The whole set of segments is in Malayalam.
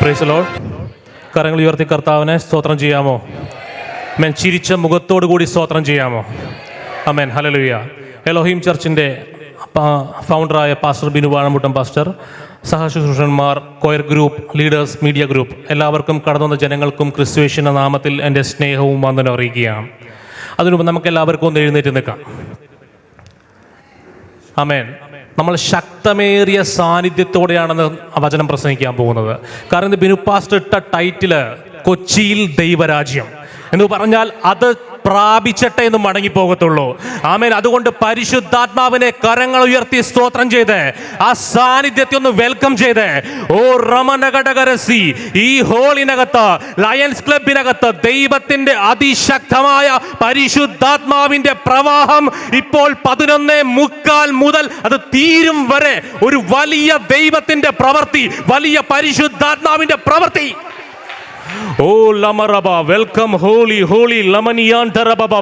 Praise Lord. കരങ്ങൾ ഉയർത്തി കർത്താവിനെ സ്തോത്രം ചെയ്യാമോ? ആമേൻ. ചിരിച്ച മുഖത്തോടു കൂടി സ്തോത്രം ചെയ്യാമോ? ആമേൻ. ഹല്ലേലൂയ. എലോഹിം ചർച്ചിൻ്റെ ഫൗണ്ടറായ പാസ്റ്റർ ബിനു വാഴമുട്ടം പാസ്റ്റർ, സഹശുശ്രൂഷന്മാർ, choir group, leaders, media group എല്ലാവർക്കും കടന്നു വന്ന ജനങ്ങൾക്കും ക്രിസ്തുയേശുവിന്റെ നാമത്തിൽ എൻ്റെ സ്നേഹവും വന്ദനവും അറിയിക്കുകയാണ്. അതിനുമുമ്പ് നമുക്ക് എല്ലാവർക്കും ഒന്ന് എഴുന്നേറ്റ് നിൽക്കാം. ആമേൻ. നമ്മൾ ശക്തമേറിയ സാന്നിധ്യത്തോടെയാണെന്ന് വചനം പ്രസംഗിക്കാൻ പോകുന്നത്. കാരണം ഇത് ബിനു പാസ്റ്റർ ഇട്ട ടൈറ്റില് കൊച്ചിയിൽ ദൈവരാജ്യം എന്ന് പറഞ്ഞാൽ അത് പ്രാപിച്ചട്ടെ എന്ന് മടങ്ങിപ്പോകത്തുള്ളൂ. ആമേൻ. അതുകൊണ്ട് പരിശുദ്ധാത്മാവിനെ കരങ്ങൾ ഉയർത്തി സ്തോത്രം ചെയ്ത് ആ സാന്നിധ്യത്തെ ഒന്ന് വെൽക്കം ചെയ്ത് ഓ റമനഘടകരസി ഈ ഹോളിനകത്ത്, ലയൺസ് ക്ലബിനകത്ത് ദൈവത്തിന്റെ അതിശക്തമായ പരിശുദ്ധാത്മാവിന്റെ പ്രവാഹം ഇപ്പോൾ 11:45 മുതൽ അത് തീരും വരെ ഒരു വലിയ ദൈവത്തിന്റെ പ്രവൃത്തി, വലിയ പരിശുദ്ധാത്മാവിന്റെ പ്രവൃത്തി. ഓ ലമറബ വെൽക്കം ഹോളി ഹോളി ലമനിയാൻഡറബബ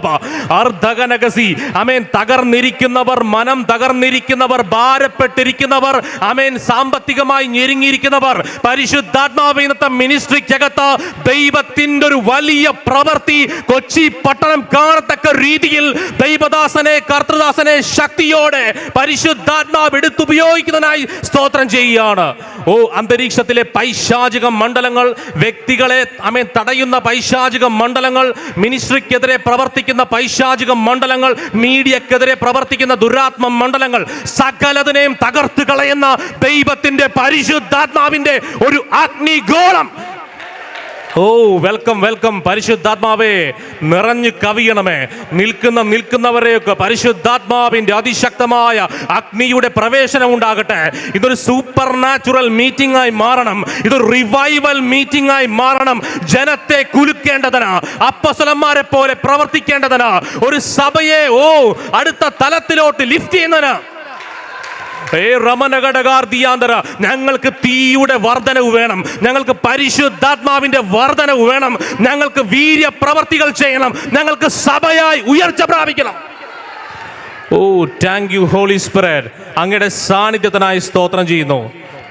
അർദ്ധഗനഗസി. ആമേൻ. തകർന്നിരിക്കുന്നവർ, മനം തകർന്നിരിക്കുന്നവർ, ഭാരപ്പെട്ടിരിക്കുന്നവർ, ആമേൻ, സാമ്പത്തികമായി ഞെരുങ്ങിയിരിക്കുന്നവർ, പരിശുദ്ധാത്മാവ് ഇന്നത്തെ മിനിസ്ട്രിക്കകത്ത് ദൈവത്തിന്റെ ഒരു വലിയ പ്രവൃത്തി കൊച്ചി പട്ടണം കാണത്തക്ക രീതിയിൽ ദൈവദാസനെ, കർത്തൃദാസനെ ശക്തിയോടെ പരിശുദ്ധാത്മാവ് എടുത്തുപയോഗിക്കുന്നതിനായി സ്തോത്രം ചെയ്യുകയാണ്. ഓ അന്തരീക്ഷത്തിലെ പൈശാചിക മണ്ഡലങ്ങൾ, വ്യക്തികളെ ആമേൻ തടയുന്ന പൈശാചിക മണ്ഡലങ്ങൾ, മിനിസ്ട്രിക്കെതിരെ പ്രവർത്തിക്കുന്ന പൈശാചിക മണ്ഡലങ്ങൾ, മീഡിയക്കെതിരെ പ്രവർത്തിക്കുന്ന ദുരാത്മ മണ്ഡലങ്ങൾ, സകലതിനെയും തകർത്ത് കളയുന്ന ദൈവത്തിന്റെ പരിശുദ്ധാത്മാവിന്റെ ഒരു അഗ്നിഗോളം. ഓ വെൽക്കം വെൽക്കം. പരിശുദ്ധാത്മാവേ നിറഞ്ഞു കവിയണമേ. നിൽക്കുന്നവരെയൊക്കെ പരിശുദ്ധാത്മാവിന്റെ അതിശക്തമായ അഗ്നിയുടെ പ്രവേശനം ഉണ്ടാകട്ടെ. ഇതൊരു സൂപ്പർ നാച്ചുറൽ മീറ്റിംഗ് ആയി മാറണം. ഇതൊരു റിവൈവൽ മീറ്റിംഗ് ആയി മാറണം. ജനത്തെ കുലുക്കേണ്ടതിന്, അപ്പോസ്തലന്മാരെ പോലെ പ്രവർത്തിക്കേണ്ടതിന്, ഒരു സഭയെ അടുത്ത തലത്തിലോട്ട് ലിഫ്റ്റ് ചെയ്യുന്നതിന് ഞങ്ങൾക്ക് തീയുടെ വർധനവ് വേണം. ഞങ്ങൾക്ക് പരിശുദ്ധാത്മാവിന്റെ വർധനവ് വേണം. ഞങ്ങൾക്ക് വീര്യ പ്രവർത്തികൾ ചെയ്യണം. ഞങ്ങൾക്ക് സഭയായി ഉയർച്ച പ്രാപിക്കണം. Oh thank you holy spirit. അങ്ങയുടെ സാന്നിധ്യത്തിനായി സ്തോത്രം ചെയ്യുന്നു.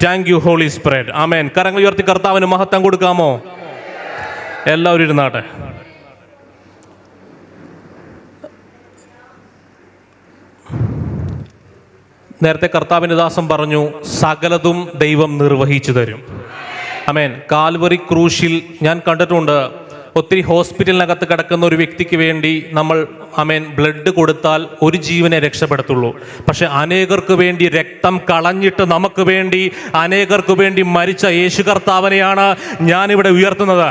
Thank you holy spirit. ആമേൻ. കരങ്ങൾ ഉയർത്തി കർത്താവിന് മഹത്വം കൊടുക്കാമോ? എല്ലാവരും ഇരുന്നാട്ടെ. നേരത്തെ കർത്താവിൻ്റെ ദാസൻ പറഞ്ഞു, സകലതും ദൈവം നിർവഹിച്ചു തരും. ആമേൻ. കാൽവറി ക്രൂശിൽ ഞാൻ കണ്ടിട്ടുണ്ട്, ഒത്തിരി ഹോസ്പിറ്റലിനകത്ത് കിടക്കുന്ന ഒരു വ്യക്തിക്ക് വേണ്ടി നമ്മൾ ആമേൻ ബ്ലഡ് കൊടുത്താൽ ഒരു ജീവനെ രക്ഷപ്പെടുത്തുള്ളൂ. പക്ഷെ അനേകർക്ക് വേണ്ടി രക്തം കളഞ്ഞിട്ട് നമുക്ക് വേണ്ടി, അനേകർക്ക് വേണ്ടി മരിച്ച യേശു കർത്താവിനെയാണ് ഞാനിവിടെ ഉയർത്തുന്നത്.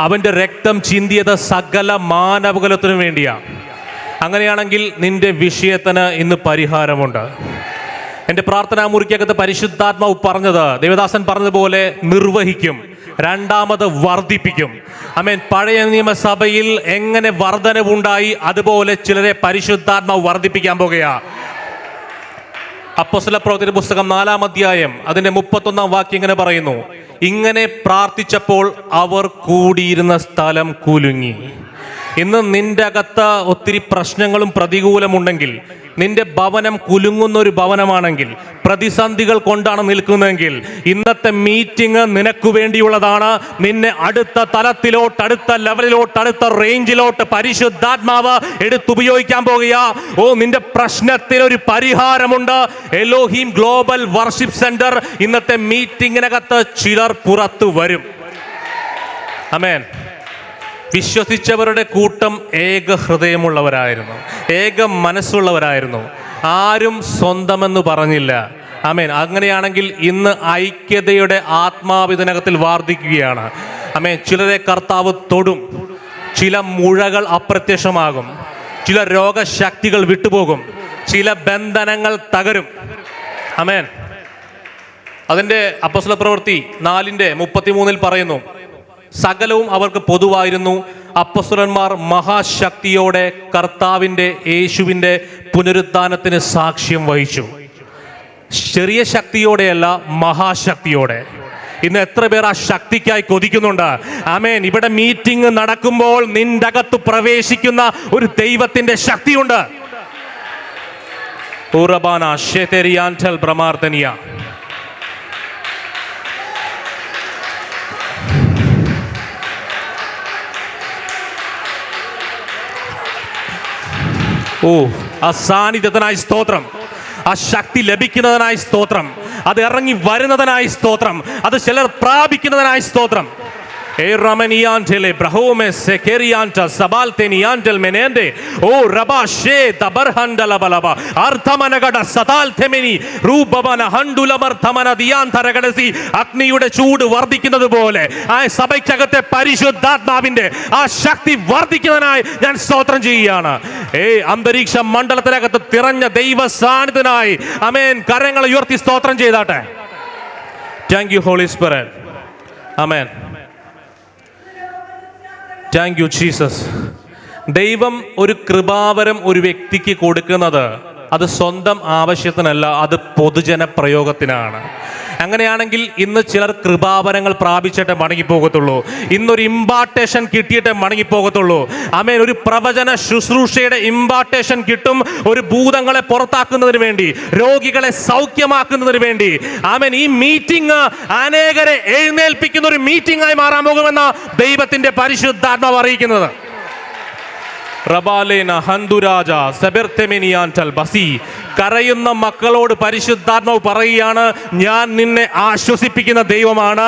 അവൻ്റെ രക്തം ചിന്തിയത് സകല മാനവകുലത്തിനു വേണ്ടിയാണ്. അങ്ങനെയാണെങ്കിൽ നിന്റെ വിഷയത്തിന് ഇന്ന് പരിഹാരമുണ്ട്. എൻ്റെ പ്രാർത്ഥനാ മുറിക്കകത്ത് പരിശുദ്ധാത്മാവ് പറഞ്ഞത്, ദേവദാസൻ പറഞ്ഞതുപോലെ നിർവഹിക്കും, രണ്ടാമത് വർദ്ധിപ്പിക്കും. ആമേൻ. പഴയ നിയമസഭയിൽ എങ്ങനെ വർധനവുണ്ടായി, അതുപോലെ ചിലരെ പരിശുദ്ധാത്മാവ് വർദ്ധിപ്പിക്കാൻ പോകുകയാ. അപ്പോസ്തലപ്രവൃത്തിയുടെ പുസ്തകം 4-ാം അധ്യായം അതിന്റെ 31-ാം വാക്യം ഇങ്ങനെ പറയുന്നു, ഇങ്ങനെ പ്രാർത്ഥിച്ചപ്പോൾ അവർ കൂടിയിരുന്ന സ്ഥലം കുലുങ്ങി. ഇന്ന് നിന്റെ അകത്ത് ഒത്തിരി പ്രശ്നങ്ങളും പ്രതികൂലമുണ്ടെങ്കിൽ, നിന്റെ ഭവനം കുലുങ്ങുന്ന ഒരു ഭവനമാണെങ്കിൽ, പ്രതിസന്ധികൾ കൊണ്ടാണ് നിൽക്കുന്നതെങ്കിൽ, ഇന്നത്തെ മീറ്റിംഗ് നിനക്ക് വേണ്ടിയുള്ളതാണ്. നിന്നെ അടുത്ത തലത്തിലോട്ട്, അടുത്ത ലെവലിലോട്ട്, അടുത്ത റേഞ്ചിലോട്ട് പരിശുദ്ധാത്മാവ് എടുത്തുപയോഗിക്കാൻ പോകുക. ഓ നിന്റെ പ്രശ്നത്തിന് ഒരു പരിഹാരമുണ്ട്. എലോഹിം ഗ്ലോബൽ വർഷിപ്പ് സെന്റർ ഇന്നത്തെ മീറ്റിംഗിനകത്ത് ചിലർ പുറത്തു വരും. ആമേൻ. വിശ്വസിച്ചവരുടെ കൂട്ടം ഏക ഹൃദയമുള്ളവരായിരുന്നു, ഏക മനസ്സുള്ളവരായിരുന്നു. ആരും സ്വന്തമെന്ന് പറഞ്ഞില്ല. ആമേൻ. അങ്ങനെയാണെങ്കിൽ ഇന്ന് ഐക്യതയുടെ ആത്മാവ് ഇതിനകത്തിൽ വർദ്ധിക്കുകയാണ്. ആമേൻ. ചിലരെ കർത്താവ് തൊടും. ചില മുഴകൾ അപ്രത്യക്ഷമാകും. ചില രോഗശക്തികൾ വിട്ടുപോകും. ചില ബന്ധനങ്ങൾ തകരും. ആമേൻ. അതിൻ്റെ അപ്പോസ്തലപ്രവൃത്തി 4:33 പറയുന്നു, സകലവും അവർക്ക് പൊതുവായിരുന്നു. അപ്പോസ്തലന്മാർ മഹാശക്തിയോടെ കർത്താവിൻ്റെ യേശുവിൻ്റെ പുനരുത്ഥാനത്തിന് സാക്ഷ്യം വഹിച്ചു. ചെറിയ ശക്തിയോടെയല്ല, മഹാശക്തിയോടെ. ഇന്ന് എത്ര പേർ ആ ശക്തിക്കായി കൊതിക്കുന്നുണ്ട്? ആമേൻ. ഇവിടെ മീറ്റിംഗ് നടക്കുമ്പോൾ നിന്റെ അകത്ത് പ്രവേശിക്കുന്ന ഒരു ദൈവത്തിന്റെ ശക്തിയുണ്ട്. ഓ, ആ സാന്നിധ്യത്തിനായി സ്തോത്രം, ആ ശക്തി ലഭിക്കുന്നതിനായി സ്തോത്രം, അത് ഇറങ്ങി വരുന്നതിനായി സ്തോത്രം, അത് ചിലർ പ്രാപിക്കുന്നതിനായി സ്തോത്രം. E rameniantele brahome sekerianta sabalteniantel menende o rabashe tabarhandala balaba arthamanagada satal themeni rubavana handula marthamana diyantaragasi അഗ്നിയുടെ ചൂട് വർദ്ധിക്കുന്നത് പോലെ ആ സഭയ്ക്കകത്തെ പരിശുദ്ധാത്മാവിന്റെ ആ ശക്തി വർദ്ധിക്കുന്നതിനായി ഞാൻ സ്തോത്രം ചെയ്യുകയാണ്. അന്തരീക്ഷ മണ്ഡലത്തിനകത്ത് തിറഞ്ഞ ദൈവ സാന്നിധ്യത്തിനായി ആമേൻ കരങ്ങൾ ഉയർത്തി സ്തോത്രം ചെയ്താട്ടെ. Thank you holy spirit. ആമേൻ. Thank you Jesus. ദൈവം ഒരു കൃപാവരം ഒരു വ്യക്തിക്ക് കൊടുക്കുന്നത് അത് സ്വന്തം ആവശ്യത്തിനല്ല, അത് പൊതുജന പ്രയോഗത്തിനാണ്. അങ്ങനെയാണെങ്കിൽ ഇന്ന് ചിലർ കൃപാവരങ്ങൾ പ്രാപിച്ചിട്ടേ മടങ്ങിപ്പോകത്തുള്ളൂ. ഇന്നൊരു ഇമ്പാർട്ടേഷൻ കിട്ടിയിട്ടേ മടങ്ങിപ്പോകത്തുള്ളൂ. ആമേൻ. ഒരു പ്രവചന ശുശ്രൂഷയുടെ ഇമ്പാർട്ടേഷൻ കിട്ടും, ഒരു ഭൂതങ്ങളെ പുറത്താക്കുന്നതിന് വേണ്ടി, രോഗികളെ സൗഖ്യമാക്കുന്നതിന് വേണ്ടി. ആമേൻ. ഈ മീറ്റിംഗ് അനേകരെ എഴുന്നേൽപ്പിക്കുന്ന ഒരു മീറ്റിംഗ് ആയി മാറാൻ പോകുമെന്ന ദൈവത്തിന്റെ പരിശുദ്ധാത്മാവ് അറിയിക്കുന്നത്. കരയുന്ന മക്കളോട് പരിശുദ്ധാത്മാവ് പറയുകയാണ്, ഞാൻ നിന്നെ ആശ്വസിപ്പിക്കുന്ന ദൈവമാണ്,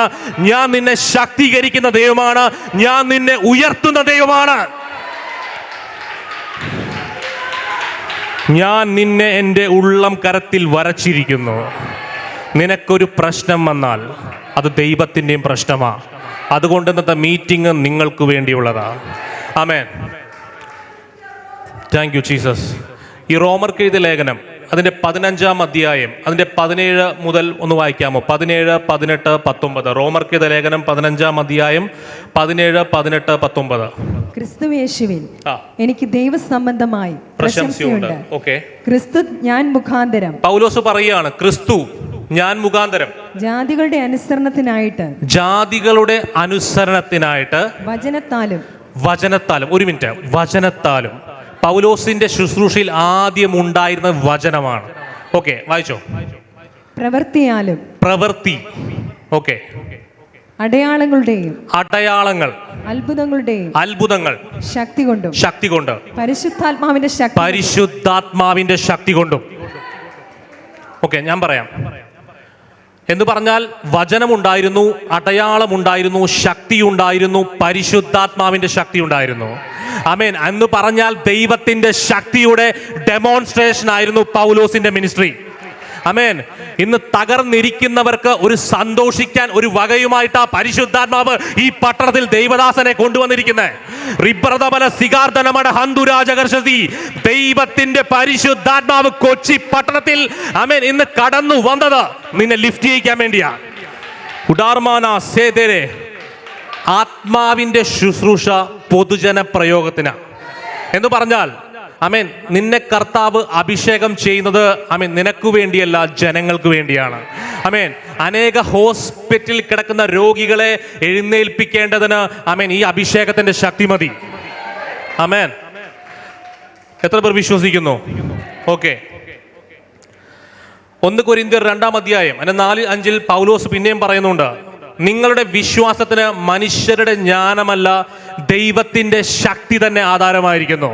ഞാൻ നിന്നെ ശക്തീകരിക്കുന്ന ദൈവമാണ്, ഞാൻ നിന്നെ ഉയർത്തുന്ന ദൈവമാണ്. ഞാൻ നിന്നെ എൻ്റെ ഉള്ളം കരത്തിൽ വരച്ചിരിക്കുന്നു. നിനക്കൊരു പ്രശ്നം വന്നാൽ അത് ദൈവത്തിൻ്റെയും പ്രശ്നമാണ്. അതുകൊണ്ട് ഇന്നത്തെ മീറ്റിംഗ് നിങ്ങൾക്ക് വേണ്ടിയുള്ളതാ. ആമേൻ. Thank you Jesus. ഈ റോമർക്ക് എഴുതിയ ലേഖനം അതിൻ്റെ 15-ാം അധ്യായം അതിൻ്റെ 17 മുതൽ ഒന്ന് വായിക്കാമോ? 17, 18, 19. റോമർക്ക് എഴുതിയ ലേഖനം 15-ാം അധ്യായം 17, 18, 19. ക്രിസ്തുയേശുവിൽ എനിക്ക് ദൈവസംബന്ധമായി പ്രശംസയുണ്ട്. ഓക്കെ. ക്രിസ്തു ഞാൻ മുഖാന്തരം, പൗലോസ് പറയുകയാണ്, ക്രിസ്തു ഞാൻ മുഖാന്തരം ജാതികളുടെ അനുസരണത്തിനായിട്ട് വചനത്താലും ഒരു മിനിറ്റ്, വചനത്താലും പൗലോസിന്റെ ശുശ്രൂഷയിൽ ആദ്യം ഉണ്ടായിരുന്ന വചനമാണ്. ഓക്കെ, വായിച്ചോ. പ്രവൃത്തി. ഓക്കെ. അടയാളങ്ങൾ അത്ഭുതങ്ങൾ ശക്തി കൊണ്ട് പരിശുദ്ധാത്മാവിന്റെ ശക്തി കൊണ്ടും. ഓക്കെ, ഞാൻ പറയാം. എന്ന് പറഞ്ഞാൽ വചനമുണ്ടായിരുന്നു, അടയാളമുണ്ടായിരുന്നു, ശക്തിയുണ്ടായിരുന്നു, പരിശുദ്ധാത്മാവിന്റെ ശക്തി ഉണ്ടായിരുന്നു. ആമേൻ. എന്ന് പറഞ്ഞാൽ ദൈവത്തിന്റെ ശക്തിയുടെ ഡെമോൺസ്ട്രേഷൻ ആയിരുന്നു പൗലോസിന്റെ മിനിസ്ട്രി. ആമേൻ. ഇന്ന് തകർന്നിരിക്കുന്നവർക്ക് ഒരു സന്തോഷിക്കാൻ ഒരു വകയുമായിട്ടാ പരിശുദ്ധാത്മാവ് ഈ പട്ടണത്തിൽ ദൈവദാസനെ കൊണ്ടുവന്നിരിക്കുന്നത്. ദൈവത്തിന്റെ പരിശുദ്ധാത്മാവ് കൊച്ചി പട്ടണത്തിൽ ആമേൻ ഇന്ന് കടന്നു വന്നത് നിന്നെ ലിഫ്റ്റ് ചെയ്യിക്കാൻ വേണ്ടിയാ. ആത്മാവിന്റെ ശുശ്രൂഷ പൊതുജന പ്രയോഗത്തിന് എന്ന് പറഞ്ഞാൽ ആമേൻ നിന്നെ കർത്താവ് അഭിഷേകം ചെയ്യുന്നത് ആമേൻ നിനക്ക് വേണ്ടിയല്ല, ജനങ്ങൾക്ക് വേണ്ടിയാണ്. ആമേൻ. അനേക ഹോസ്പിറ്റലിൽ കിടക്കുന്ന രോഗികളെ എഴുന്നേൽപ്പിക്കേണ്ടതിന് ആമേൻ ഈ അഭിഷേകത്തിന്റെ ശക്തി മതി. ആമേൻ. എത്ര പേർ വിശ്വസിക്കുന്നു? ഓക്കെ. 1 കൊരിന്ത്യർ 2-ാം അധ്യായം 4-5 പൗലോസ് പിന്നെയും പറയുന്നുണ്ട്, നിങ്ങളുടെ വിശ്വാസത്തിന് മനുഷ്യരുടെ ജ്ഞാനമല്ല ദൈവത്തിന്റെ ശക്തി തന്നെ ആധാരമായിരിക്കുന്നു.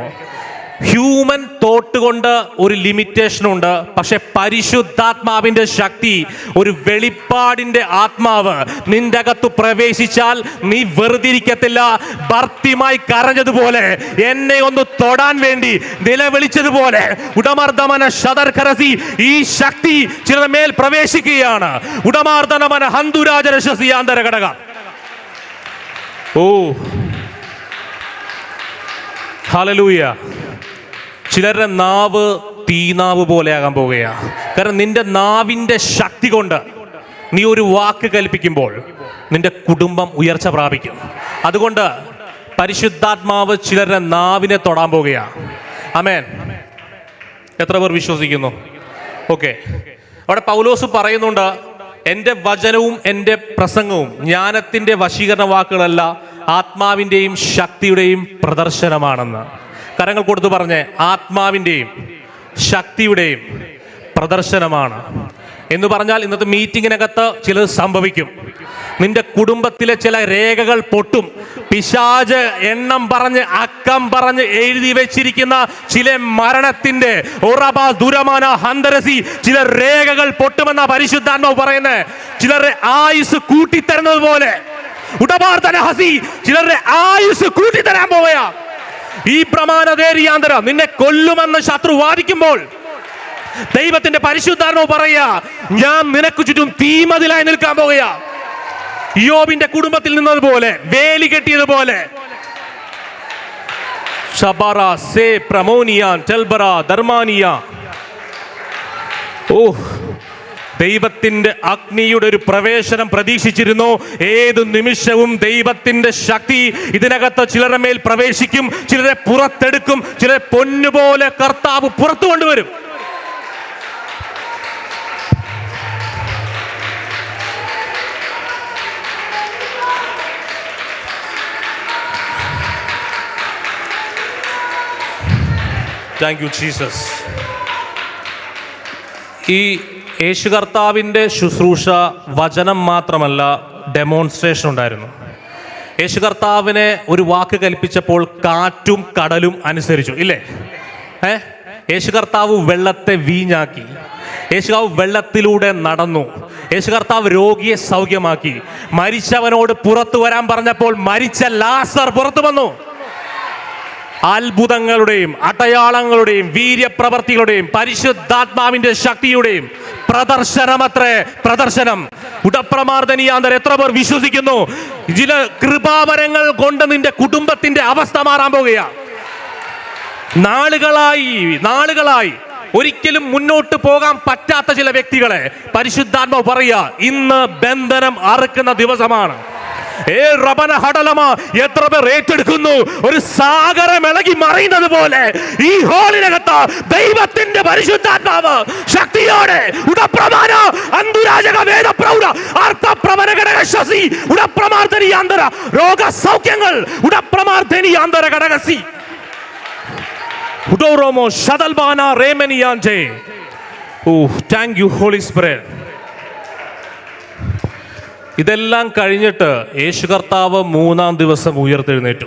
ഹ്യൂമൻ തോട്ട് കൊണ്ട് ഒരു ലിമിറ്റേഷൻ ഉണ്ട്, പക്ഷെ പരിശുദ്ധാത്മാവിന്റെ ശക്തി, ഒരു വെളിപ്പാടിന്റെ ആത്മാവ് നിന്റെ അകത്ത് പ്രവേശിച്ചാൽ നീ വെറുതെ ഇരിക്കത്തില്ല. ഭർത്തിമായി കരഞ്ഞതുപോലെ, എന്നെ ഒന്ന് തൊടാൻ വേണ്ടി നിലവിളിച്ചതുപോലെ ഉടമർദ്ദമന ശതർഖരസി ഈ ശക്തി ചിലരുടെ മേൽ പ്രവേശിക്കുകയാണ്. ഉടമാർദ്ദനമന ഹന്തുരാജരശസിയാന്തര ഘടക. ഓ ഹല്ലേലൂയ. ചിലരുടെ നാവ് തീനാവ് പോലെയാകാൻ പോവുകയാണ്. കാരണം നിന്റെ നാവിന്റെ ശക്തി കൊണ്ട് നീ ഒരു വാക്ക് കൽപ്പിക്കുമ്പോൾ നിന്റെ കുടുംബം ഉയർച്ച പ്രാപിക്കും. അതുകൊണ്ട് പരിശുദ്ധാത്മാവ് ചിലരുടെ നാവിനെ തൊടാൻ പോവുകയാണ്. ആമേൻ. എത്ര പേർ വിശ്വസിക്കുന്നു? ഓക്കെ. അവിടെ പൗലോസ് പറയുന്നുണ്ട്, എൻ്റെ വചനവും എൻ്റെ പ്രസംഗവും ജ്ഞാനത്തിൻ്റെ വശീകരണ വാക്കുകളല്ല, ആത്മാവിൻ്റെയും ശക്തിയുടെയും പ്രദർശനമാണെന്ന്. കരങ്ങൾ കൊടുത്തു പറഞ്ഞേ, ആത്മാവിൻ്റെയും ശക്തിയുടെയും പ്രദർശനമാണ് എന്ന് പറഞ്ഞാൽ ഇന്നത്തെ മീറ്റിങ്ങിനകത്ത് ചിലത് സംഭവിക്കും. നിന്റെ കുടുംബത്തിലെ ചില രേഖകൾ പൊട്ടും. പിശാച് എണ്ണം പറഞ്ഞ് അക്കം പറഞ്ഞ് എഴുതി വെച്ചിരിക്കുന്ന ചില മരണത്തിന്റെ ദുരമാന ഹന്തരസി ചില രേഖകൾ പൊട്ടുമെന്ന പരിശുദ്ധാത്മാവ് പറയുന്നത്. ചിലരുടെ ആയുസ് കൂട്ടിത്തരുന്നത് പോലെ ഉടപാർത്തന ഹസി ചിലരുടെ ആയുസ് കൂട്ടിത്തരാൻ പോവുക. ഈ പ്രമാണതേരിയാന്തര നിന്നെ കൊല്ലുമെന്ന് ശത്രു വാദിക്കുമ്പോൾ ദൈവത്തിന്റെ പരിശുദ്ധാത്മാവ് പറയുക, ഞാൻ നിനക്ക് ചുറ്റും തീമതിലായി നിൽക്കാൻ പോവുക. യോബിന്റെ കുടുംബത്തിൽ നിന്നതുപോലെ, വേലി കെട്ടിയതുപോലെ. ദൈവത്തിന്റെ അഗ്നിയുടെ ഒരു പ്രവേശനം പ്രതീക്ഷിച്ചിരുന്നു. ഏത് നിമിഷവും ദൈവത്തിന്റെ ശക്തി ഇതിനകത്ത് ചിലരുടെ മേൽ പ്രവേശിക്കും, ചിലരെ പുറത്തെടുക്കും, ചിലരെ പൊന്നുപോലെ കർത്താവ് പുറത്തു കൊണ്ടുവരും. Thank you Jesus. ഈ യേശു കർത്താവിൻ്റെ ശുശ്രൂഷ വചനം മാത്രമല്ല, ഡെമോൺസ്ട്രേഷൻ ഉണ്ടായിരുന്നു. യേശു കർത്താവിനെ ഒരു വാക്ക് കൽപ്പിച്ചപ്പോൾ കാറ്റും കടലും അനുസരിച്ചു, ഇല്ലേ? യേശു കർത്താവ് വെള്ളത്തെ വീഞ്ഞാക്കി. യേശു കർത്താവ് വെള്ളത്തിലൂടെ നടന്നു. യേശു കർത്താവ് രോഗിയെ സൗഖ്യമാക്കി. മരിച്ചവനോട് പുറത്തു വരാൻ പറഞ്ഞപ്പോൾ മരിച്ച ലാസർ പുറത്തു വന്നു. അത്ഭുതങ്ങളുടെയും അടയാളങ്ങളുടെയും വീര്യപ്രവർത്തികളുടെയും പരിശുദ്ധാത്മാവിന്റെ ശക്തിയുടെയും പ്രദർശനമത്രേ പ്രദർശനം. ഉടപ്രമാർദ്ദനീയാന്തർ എത്ര പേർ വിശ്വസിക്കുന്നു? ചില കൃപാവരങ്ങൾ കൊണ്ട് നിന്റെ കുടുംബത്തിന്റെ അവസ്ഥ മാറാൻ പോകുക. നാളുകളായി ഒരിക്കലും മുന്നോട്ട് പോകാൻ പറ്റാത്ത ചില വ്യക്തികളെ പരിശുദ്ധാത്മാവ് പറയുക, ഇന്ന് ബന്ധനം അറുക്കുന്ന ദിവസമാണ്. എത്ര പേർ ഏറ്റെടുക്കുന്നു? ഒരു സാഗരം ഇളകി മറിയുന്നത് പോലെ ഈ ഹോളിനകത്ത് ദൈവത്തിന്റെ പരിശുദ്ധാത്മാവ് ശക്തിയോടെ രോഗസൗഖ്യങ്ങൾ താങ്ക് യു ഹോളി സ്പിരിറ്റ്. ഇതെല്ലാം കഴിഞ്ഞിട്ട് യേശു കർത്താവ് 3-ാം ദിവസം ഉയർത്തെഴുന്നേറ്റു.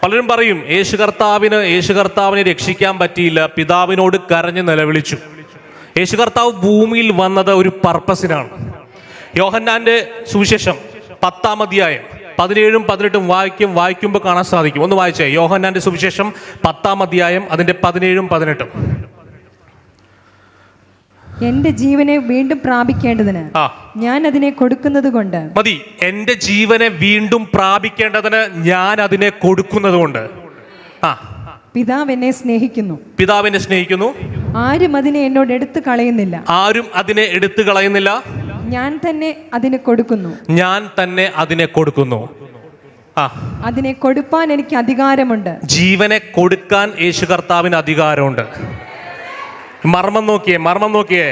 പലരും പറയും യേശു കർത്താവിനെ രക്ഷിക്കാൻ പറ്റിയില്ല, പിതാവിനോട് കരഞ്ഞ് നിലവിളിച്ചു. യേശു കർത്താവ് ഭൂമിയിൽ വന്നത് ഒരു പർപ്പസിനാണ്. യോഹന്നാന്റെ സുവിശേഷം 10-ാം അധ്യായം 17-ഉം 18-ഉം വായിക്കുമ്പോൾ കാണാൻ സാധിക്കും. ഒന്ന് വായിച്ചേ, യോഹന്നാന്റെ സുവിശേഷം 10-ാം അധ്യായം അതിന്റെ 17-ഉം 18-ഉം. എന്റെ ജീവനെ വീണ്ടും പ്രാപിക്കേണ്ടതിന് ഞാൻ അതിനെ കൊടുക്കുന്നത് കൊണ്ട്. മതി, എന്റെ ജീവനെ വീണ്ടും പ്രാപിക്കേണ്ടതിന് ഞാൻ അതിനെ കൊടുക്കുന്നത് കൊണ്ട്. പിതാവ് എന്നെ സ്നേഹിക്കുന്നു. ആരും അതിനെ എന്നോട് എടുത്തു കളയുന്നില്ല. ഞാൻ തന്നെ അതിനെ കൊടുക്കുന്നു. അതിനെ കൊടുക്കാൻ എനിക്ക് അധികാരമുണ്ട്. ജീവനെ കൊടുക്കാൻ യേശു കർത്താവിന് അധികാരമുണ്ട്. മർമ്മം നോക്കിയേ.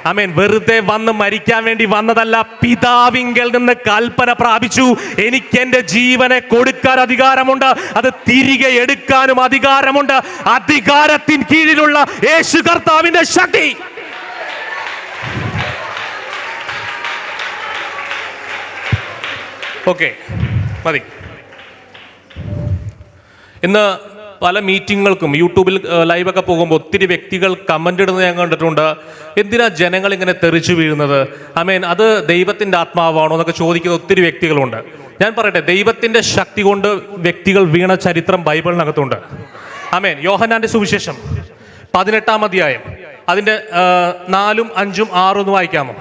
ആമേൻ. വെറുതെ വന്ന് മരിക്കാൻ വേണ്ടി വന്നതല്ല, പിതാവിങ്കൽ നിന്ന് കൽപ്പന പ്രാപിച്ചു. എനിക്ക് എന്റെ ജീവനെ കൊടുക്കാൻ അധികാരമുണ്ട്, അത് തിരികെ എടുക്കാനും അധികാരമുണ്ട്. അധികാരത്തിന് കീഴിലുള്ള യേശു കർത്താവിന്റെ ശക്തി. ഓക്കെ, മതി. ഇന്ന് പല മീറ്റിങ്ങുകൾക്കും യൂട്യൂബിൽ ലൈവൊക്കെ പോകുമ്പോൾ ഒത്തിരി വ്യക്തികൾ കമൻ്റ് ഇടുന്നത് ഞാൻ കണ്ടിട്ടുണ്ട്. എന്തിനാ ജനങ്ങൾ ഇങ്ങനെ തെറിച്ചു വീഴുന്നത്? ആമേൻ, അത് ദൈവത്തിൻ്റെ ആത്മാവാണോ എന്നൊക്കെ ചോദിക്കുന്ന ഒത്തിരി വ്യക്തികളുണ്ട്. ഞാൻ പറയട്ടെ, ദൈവത്തിൻ്റെ ശക്തി കൊണ്ട് വ്യക്തികൾ വീണ ചരിത്രം ബൈബിളിനകത്തുണ്ട്. ആമേൻ. യോഹന്നാന്റെ സുവിശേഷം 18-ാം അധ്യായം അതിൻ്റെ 4-ഉം 5-ഉം 6-ഉം വായിക്കാമോ?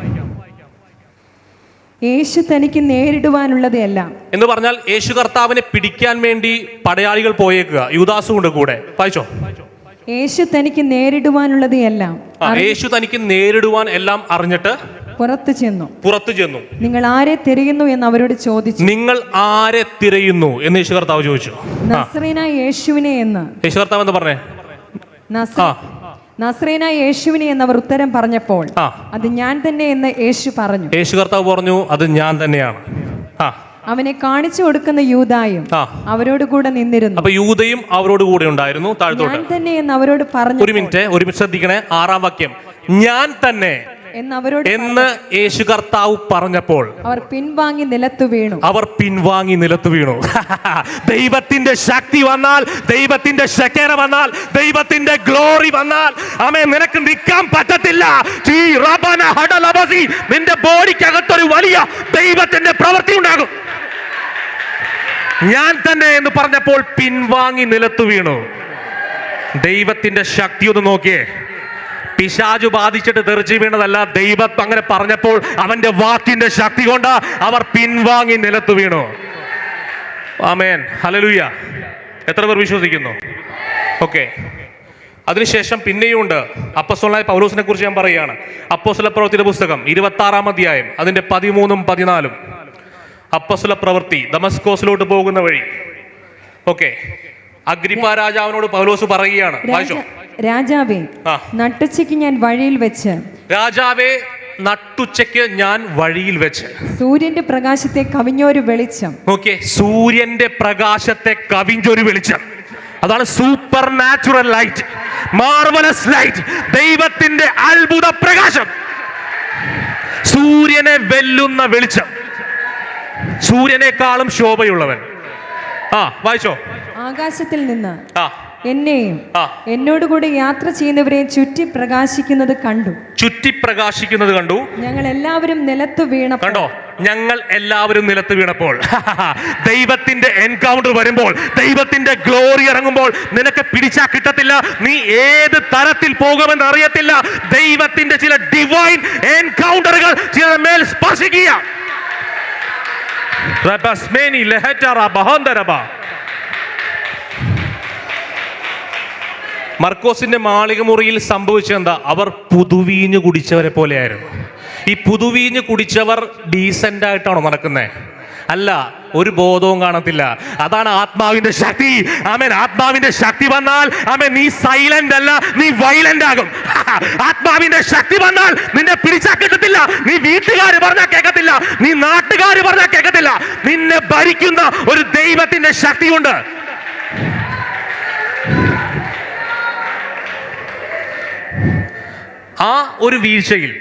യേശു തനിക്ക് നേരിടുവാനുള്ളത് എല്ലാം എന്ന് പറഞ്ഞാൽ യേശു കർത്താവിനെ പിടിക്കാൻ വേണ്ടി പടയാളികൾ പോയേക്കുക, യൂദാസും കൊണ്ട് കൂടെ. വായിച്ചോ. യേശു തനിക്ക് നേരിടുവാനുള്ളത് എല്ലാം എല്ലാം അറിഞ്ഞിട്ട് പുറത്തു ചെന്നു. നിങ്ങൾ ആരെ തിരയുന്നു എന്ന് അവരോട് ചോദിച്ചു. യേശു കർത്താവ് ചോദിച്ചു. നസ്രയനായ യേശുവിനെ എന്ന്. യേശു കർത്താവ് എന്താ പറഞ്ഞേ? നസ്രയനായ യേശുവിനെ എന്നവർ ഉത്തരം പറഞ്ഞപ്പോൾ അത് ഞാൻ തന്നെ എന്ന് യേശു പറഞ്ഞു. യേശു കർത്താവ് പറഞ്ഞു, അത് ഞാൻ തന്നെയാണ്. അവനെ കാണിച്ചു കൊടുക്കുന്ന യൂദായും അവരോട് കൂടെ നിന്നിരുന്നു. അപ്പൊ യൂദയും അവരോട് കൂടെ ഉണ്ടായിരുന്നു. താഴത്തോട്ട് ഞാൻ തന്നെ എന്ന് അവരോട് പറഞ്ഞു. ഒരു മിനിറ്റ് ശ്രദ്ധിക്കണേ. 6-ാം വാക്യം, ഞാൻ തന്നെ എന്ന് യേശു കർത്താവ് പറഞ്ഞപ്പോൾ അവർ പിൻവാങ്ങി നിലത്തു വീണു. ദൈവത്തിന്റെ ശക്തി വന്നാൽ, ദൈവത്തിന്റെ ശക്തി വന്നാൽ, ദൈവത്തിന്റെ ഗ്ലോറി വന്നാൽ, ആമേൻ, നിനക്ക് നിൽക്കാൻ പറ്റത്തില്ല. നിന്റെ ബോഡിക്കകത്തൊരു വലിയ ദൈവത്തിന്റെ പ്രവൃത്തി ഉണ്ടാകും. ഞാൻ തന്നെ എന്ന് പറഞ്ഞപ്പോൾ പിൻവാങ്ങി നിലത്തു വീണു. ദൈവത്തിന്റെ ശക്തി ഒന്ന് നോക്കിയേ. പിശാചു ബാധിച്ചിട്ട് തെറിച്ചു വീണതല്ല, ദൈവം അങ്ങനെ പറഞ്ഞപ്പോൾ അവന്റെ വാക്കിന്റെ ശക്തി കൊണ്ട് അവർ പിൻവാങ്ങി നിലത്തു വീണു. ആമേൻ, ഹല്ലേലൂയ. എത്ര പേർ വിശ്വസിക്കുന്നു? ഓക്കെ. അതിനുശേഷം പിന്നെയും ഉണ്ട്. അപ്പോസ്തലനായ പൗലോസിനെ കുറിച്ച് ഞാൻ പറയുകയാണ്. അപ്പോസ്തല പ്രവൃത്തിയുടെ പുസ്തകം 26-ാം അധ്യായം അതിന്റെ 13-ഉം 14-ഉം. അപ്പോസ്തല പ്രവൃത്തി, ദമസ്കോസിലോട്ട് പോകുന്ന വഴി. ഓക്കെ. അഗ്രിപ്പ രാജാവിനോട് പൗലോസ് പറയുകയാണ്, രാജാവേ, നട്ടുച്ചയ്ക്ക് ഞാൻ വഴിയിൽ വെച്ച് സൂര്യന്റെ പ്രകാശത്തെ കവിഞ്ഞൊരു വെളിച്ചം. ഓക്കെ, സൂര്യന്റെ പ്രകാശത്തെ കവിഞ്ഞൊരു വെളിച്ചം. അതാണ് super natural light, marvellous light, ദൈവത്തിന്റെ അത്ഭുത പ്രകാശം, സൂര്യനെ വെല്ലുന്ന വെളിച്ചം, സൂര്യനേക്കാളും ശോഭയുള്ളവൻ. വായിച്ചോ. ആകാശത്തിൽ നിന്ന് എന്നെയും എന്നോടുകൂടി യാത്ര ചെയ്യുന്നവരെയും ചുറ്റി പ്രകാശിക്കുന്നത് കണ്ടു. ഞങ്ങൾ എല്ലാവരും നിലത്തു വീണപ്പോൾ ദൈവത്തിന്റെ എൻകൗണ്ടർ വരുമ്പോൾ, ദൈവത്തിന്റെ ഗ്ലോറി ഇറങ്ങുമ്പോൾ നിനക്ക് പിടിച്ചാ കിട്ടത്തില്ല. നീ ഏത് തരത്തിൽ പോകുമെന്ന് അറിയത്തില്ല. ദൈവത്തിന്റെ ചില ഡിവൈൻ എൻകൗണ്ടറുകൾ ചില മേൽ സ്പർശിക്കുക. മർക്കോസിന്റെ മാളിക മുറിയിൽ സംഭവിച്ചെന്താ? അവർ പുതുവീഞ്ഞ് കുടിച്ചവരെ പോലെയായിരുന്നു. ഈ പുതുവീഞ്ഞ് കുടിച്ചവർ ഡീസന്റ് ആയിട്ടാണോ നടക്കുന്നത്? അല്ല, ഒരു ബോധവും കാണത്തില്ല. അതാണ് ആത്മാവിന്റെ ശക്തി. ആമേൻ. ആത്മാവിന്റെ ശക്തി വന്നാൽ ആമേൻ, നീ സൈലന്റ് അല്ല, നീ വയലന്റ് ആകും. ആത്മാവിന്റെ ശക്തി വന്നാൽ നിന്നെ പിടിച്ചാൽ കിട്ടത്തില്ല. നീ വീട്ടുകാര് പറഞ്ഞാൽ കേൾക്കത്തില്ല, നീ നാട്ടുകാര് പറഞ്ഞാൽ കേൾക്കത്തില്ല. നിന്നെ ഭരിക്കുന്ന ഒരു ദൈവത്തിന്റെ ശക്തിയുണ്ട്. ആ ഒരു വീഴ്ചയിൽ,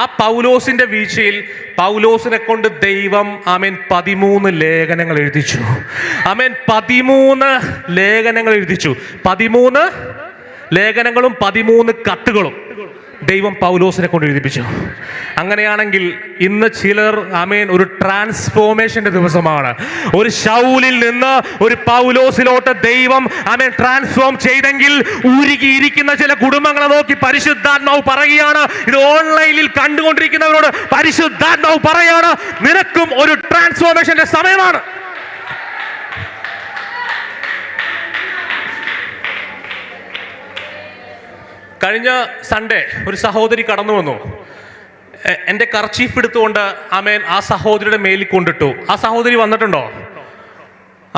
ആ പൗലോസിന്റെ വീഴ്ചയിൽ, പൗലോസിനെ കൊണ്ട് ദൈവം ആമേൻ 13 ലേഖനങ്ങൾ എഴുതിച്ചു. ആമേൻ, 13 ലേഖനങ്ങൾ എഴുതിച്ചു. 13 ലേഖനങ്ങളും 13 കത്തുകളും ദൈവം പൗലോസിനെ കൊണ്ട് എഴുതിപ്പിച്ചു. അങ്ങനെയാണെങ്കിൽ ഇന്ന് ചിലർ ആമേൻ ഒരു ട്രാൻസ്ഫോർമേഷന്റെ ദിവസമാണ്. ഒരു ശൗലിൽ നിന്ന് ഒരു പൗലോസിലോട്ട് ദൈവം ആമേൻ ട്രാൻസ്ഫോം ചെയ്തെങ്കിൽ, ഉരുകിയിരിക്കുന്ന ചില കുടുംബങ്ങളെ നോക്കി പരിശുദ്ധാത്മാവ് പറയുകയാണ്, ഇത് ഓൺലൈനിൽ കണ്ടുകൊണ്ടിരിക്കുന്നവരോട് പരിശുദ്ധാത്മാവ് പറയാണ്, നിനക്കും ഒരു ട്രാൻസ്ഫോർമേഷന്റെ സമയമാണ്. കഴിഞ്ഞ സൺഡേ ഒരു സഹോദരി കടന്നു വന്നു. എൻ്റെ കർച്ചീഫ് എടുത്തുകൊണ്ട് ആമേൻ ആ സഹോദരിയുടെ മേലിൽ കൊണ്ടിട്ടു. ആ സഹോദരി വന്നിട്ടുണ്ടോ?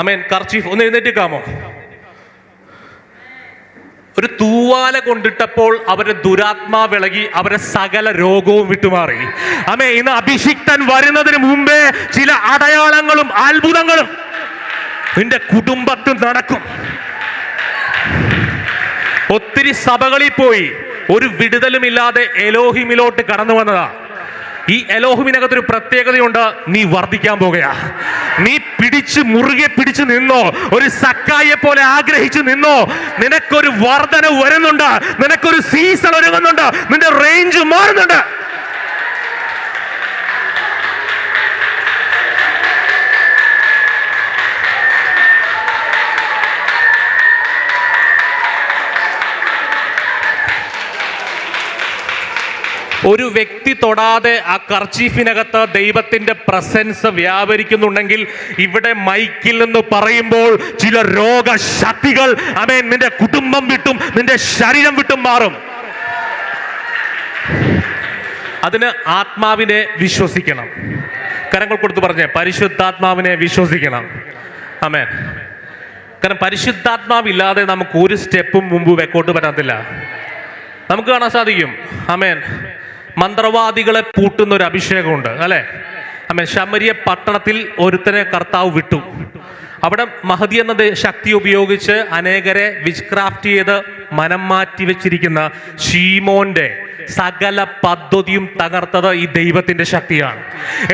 ആമേൻ. കർച്ചീഫ് ഒന്ന് എഴുന്നേറ്റിക്കാമോ? ഒരു തൂവാല കൊണ്ടിട്ടപ്പോൾ അവരുടെ ദുരാത്മാ വിളകി, അവരുടെ സകല രോഗവും വിട്ടുമാറി. ആമേൻ. ഇന്ന് അഭിഷിക്തൻ വരുന്നതിന് മുമ്പേ ചില അടയാളങ്ങളും അത്ഭുതങ്ങളും നിന്റെ കുടുംബത്തിൽ നടക്കും. ഒത്തിരി സഭകളിൽ പോയി ഒരു വിടുതലുമില്ലാതെ എലോഹിമിലോട്ട് കടന്നു വന്നതാ. ഈ എലോഹിമിനകത്തൊരു പ്രത്യേകതയുണ്ട്, നീ വർദ്ധിക്കാൻ പോകുകയാ. നീ മുറുകെ പിടിച്ചു നിന്നോ, ഒരു സക്കായെ പോലെ ആഗ്രഹിച്ചു നിന്നോ, നിനക്കൊരു വർധന വരുന്നുണ്ട്, നിനക്കൊരു സീസൺ ഒരുങ്ങുന്നുണ്ട്, നിന്റെ റേഞ്ച് മാറുന്നുണ്ട്. ഒരു വ്യക്തി തൊടാതെ ആ കർച്ചീഫിനകത്ത് ദൈവത്തിന്റെ പ്രസൻസ് വ്യാപരിക്കുന്നുണ്ടെങ്കിൽ, ഇവിടെ മൈക്കിൽ നിന്ന് പറയുമ്പോൾ ചില രോഗശക്തികൾ ആമേൻ നിന്റെ കുടുംബം വിട്ടും നിന്റെ ശരീരം വിട്ടും മാറും. അതിന് ആത്മാവിനെ വിശ്വസിക്കണം. കരങ്ങൾ കൊടുത്ത് പറഞ്ഞേ, പരിശുദ്ധാത്മാവിനെ വിശ്വസിക്കണം. ആമേൻ. കാരണം പരിശുദ്ധാത്മാവില്ലാതെ നമുക്ക് ഒരു സ്റ്റെപ്പും മുമ്പ് വെക്കോട്ട് പറ്റത്തില്ല. നമുക്ക് കാണാൻ സാധിക്കും ആമേൻ, മന്ത്രവാദികളെ പൂട്ടുന്ന ഒരു അഭിഷേകമുണ്ട് അല്ലെ? ആമേൻ. ശമരിയ പട്ടണത്തിൽ ഒരുത്തനെ കർത്താവ് വിട്ടു. അവിടെ മഹദി എന്ന ശക്തി ഉപയോഗിച്ച് അനേകരെ വിച്ച് ക്രാഫ്റ്റ് ചെയ്ത് മനം മാറ്റി വെച്ചിരിക്കുന്ന സകല പദ്ധതിയും തകർത്തത് ഈ ദൈവത്തിന്റെ ശക്തിയാണ്.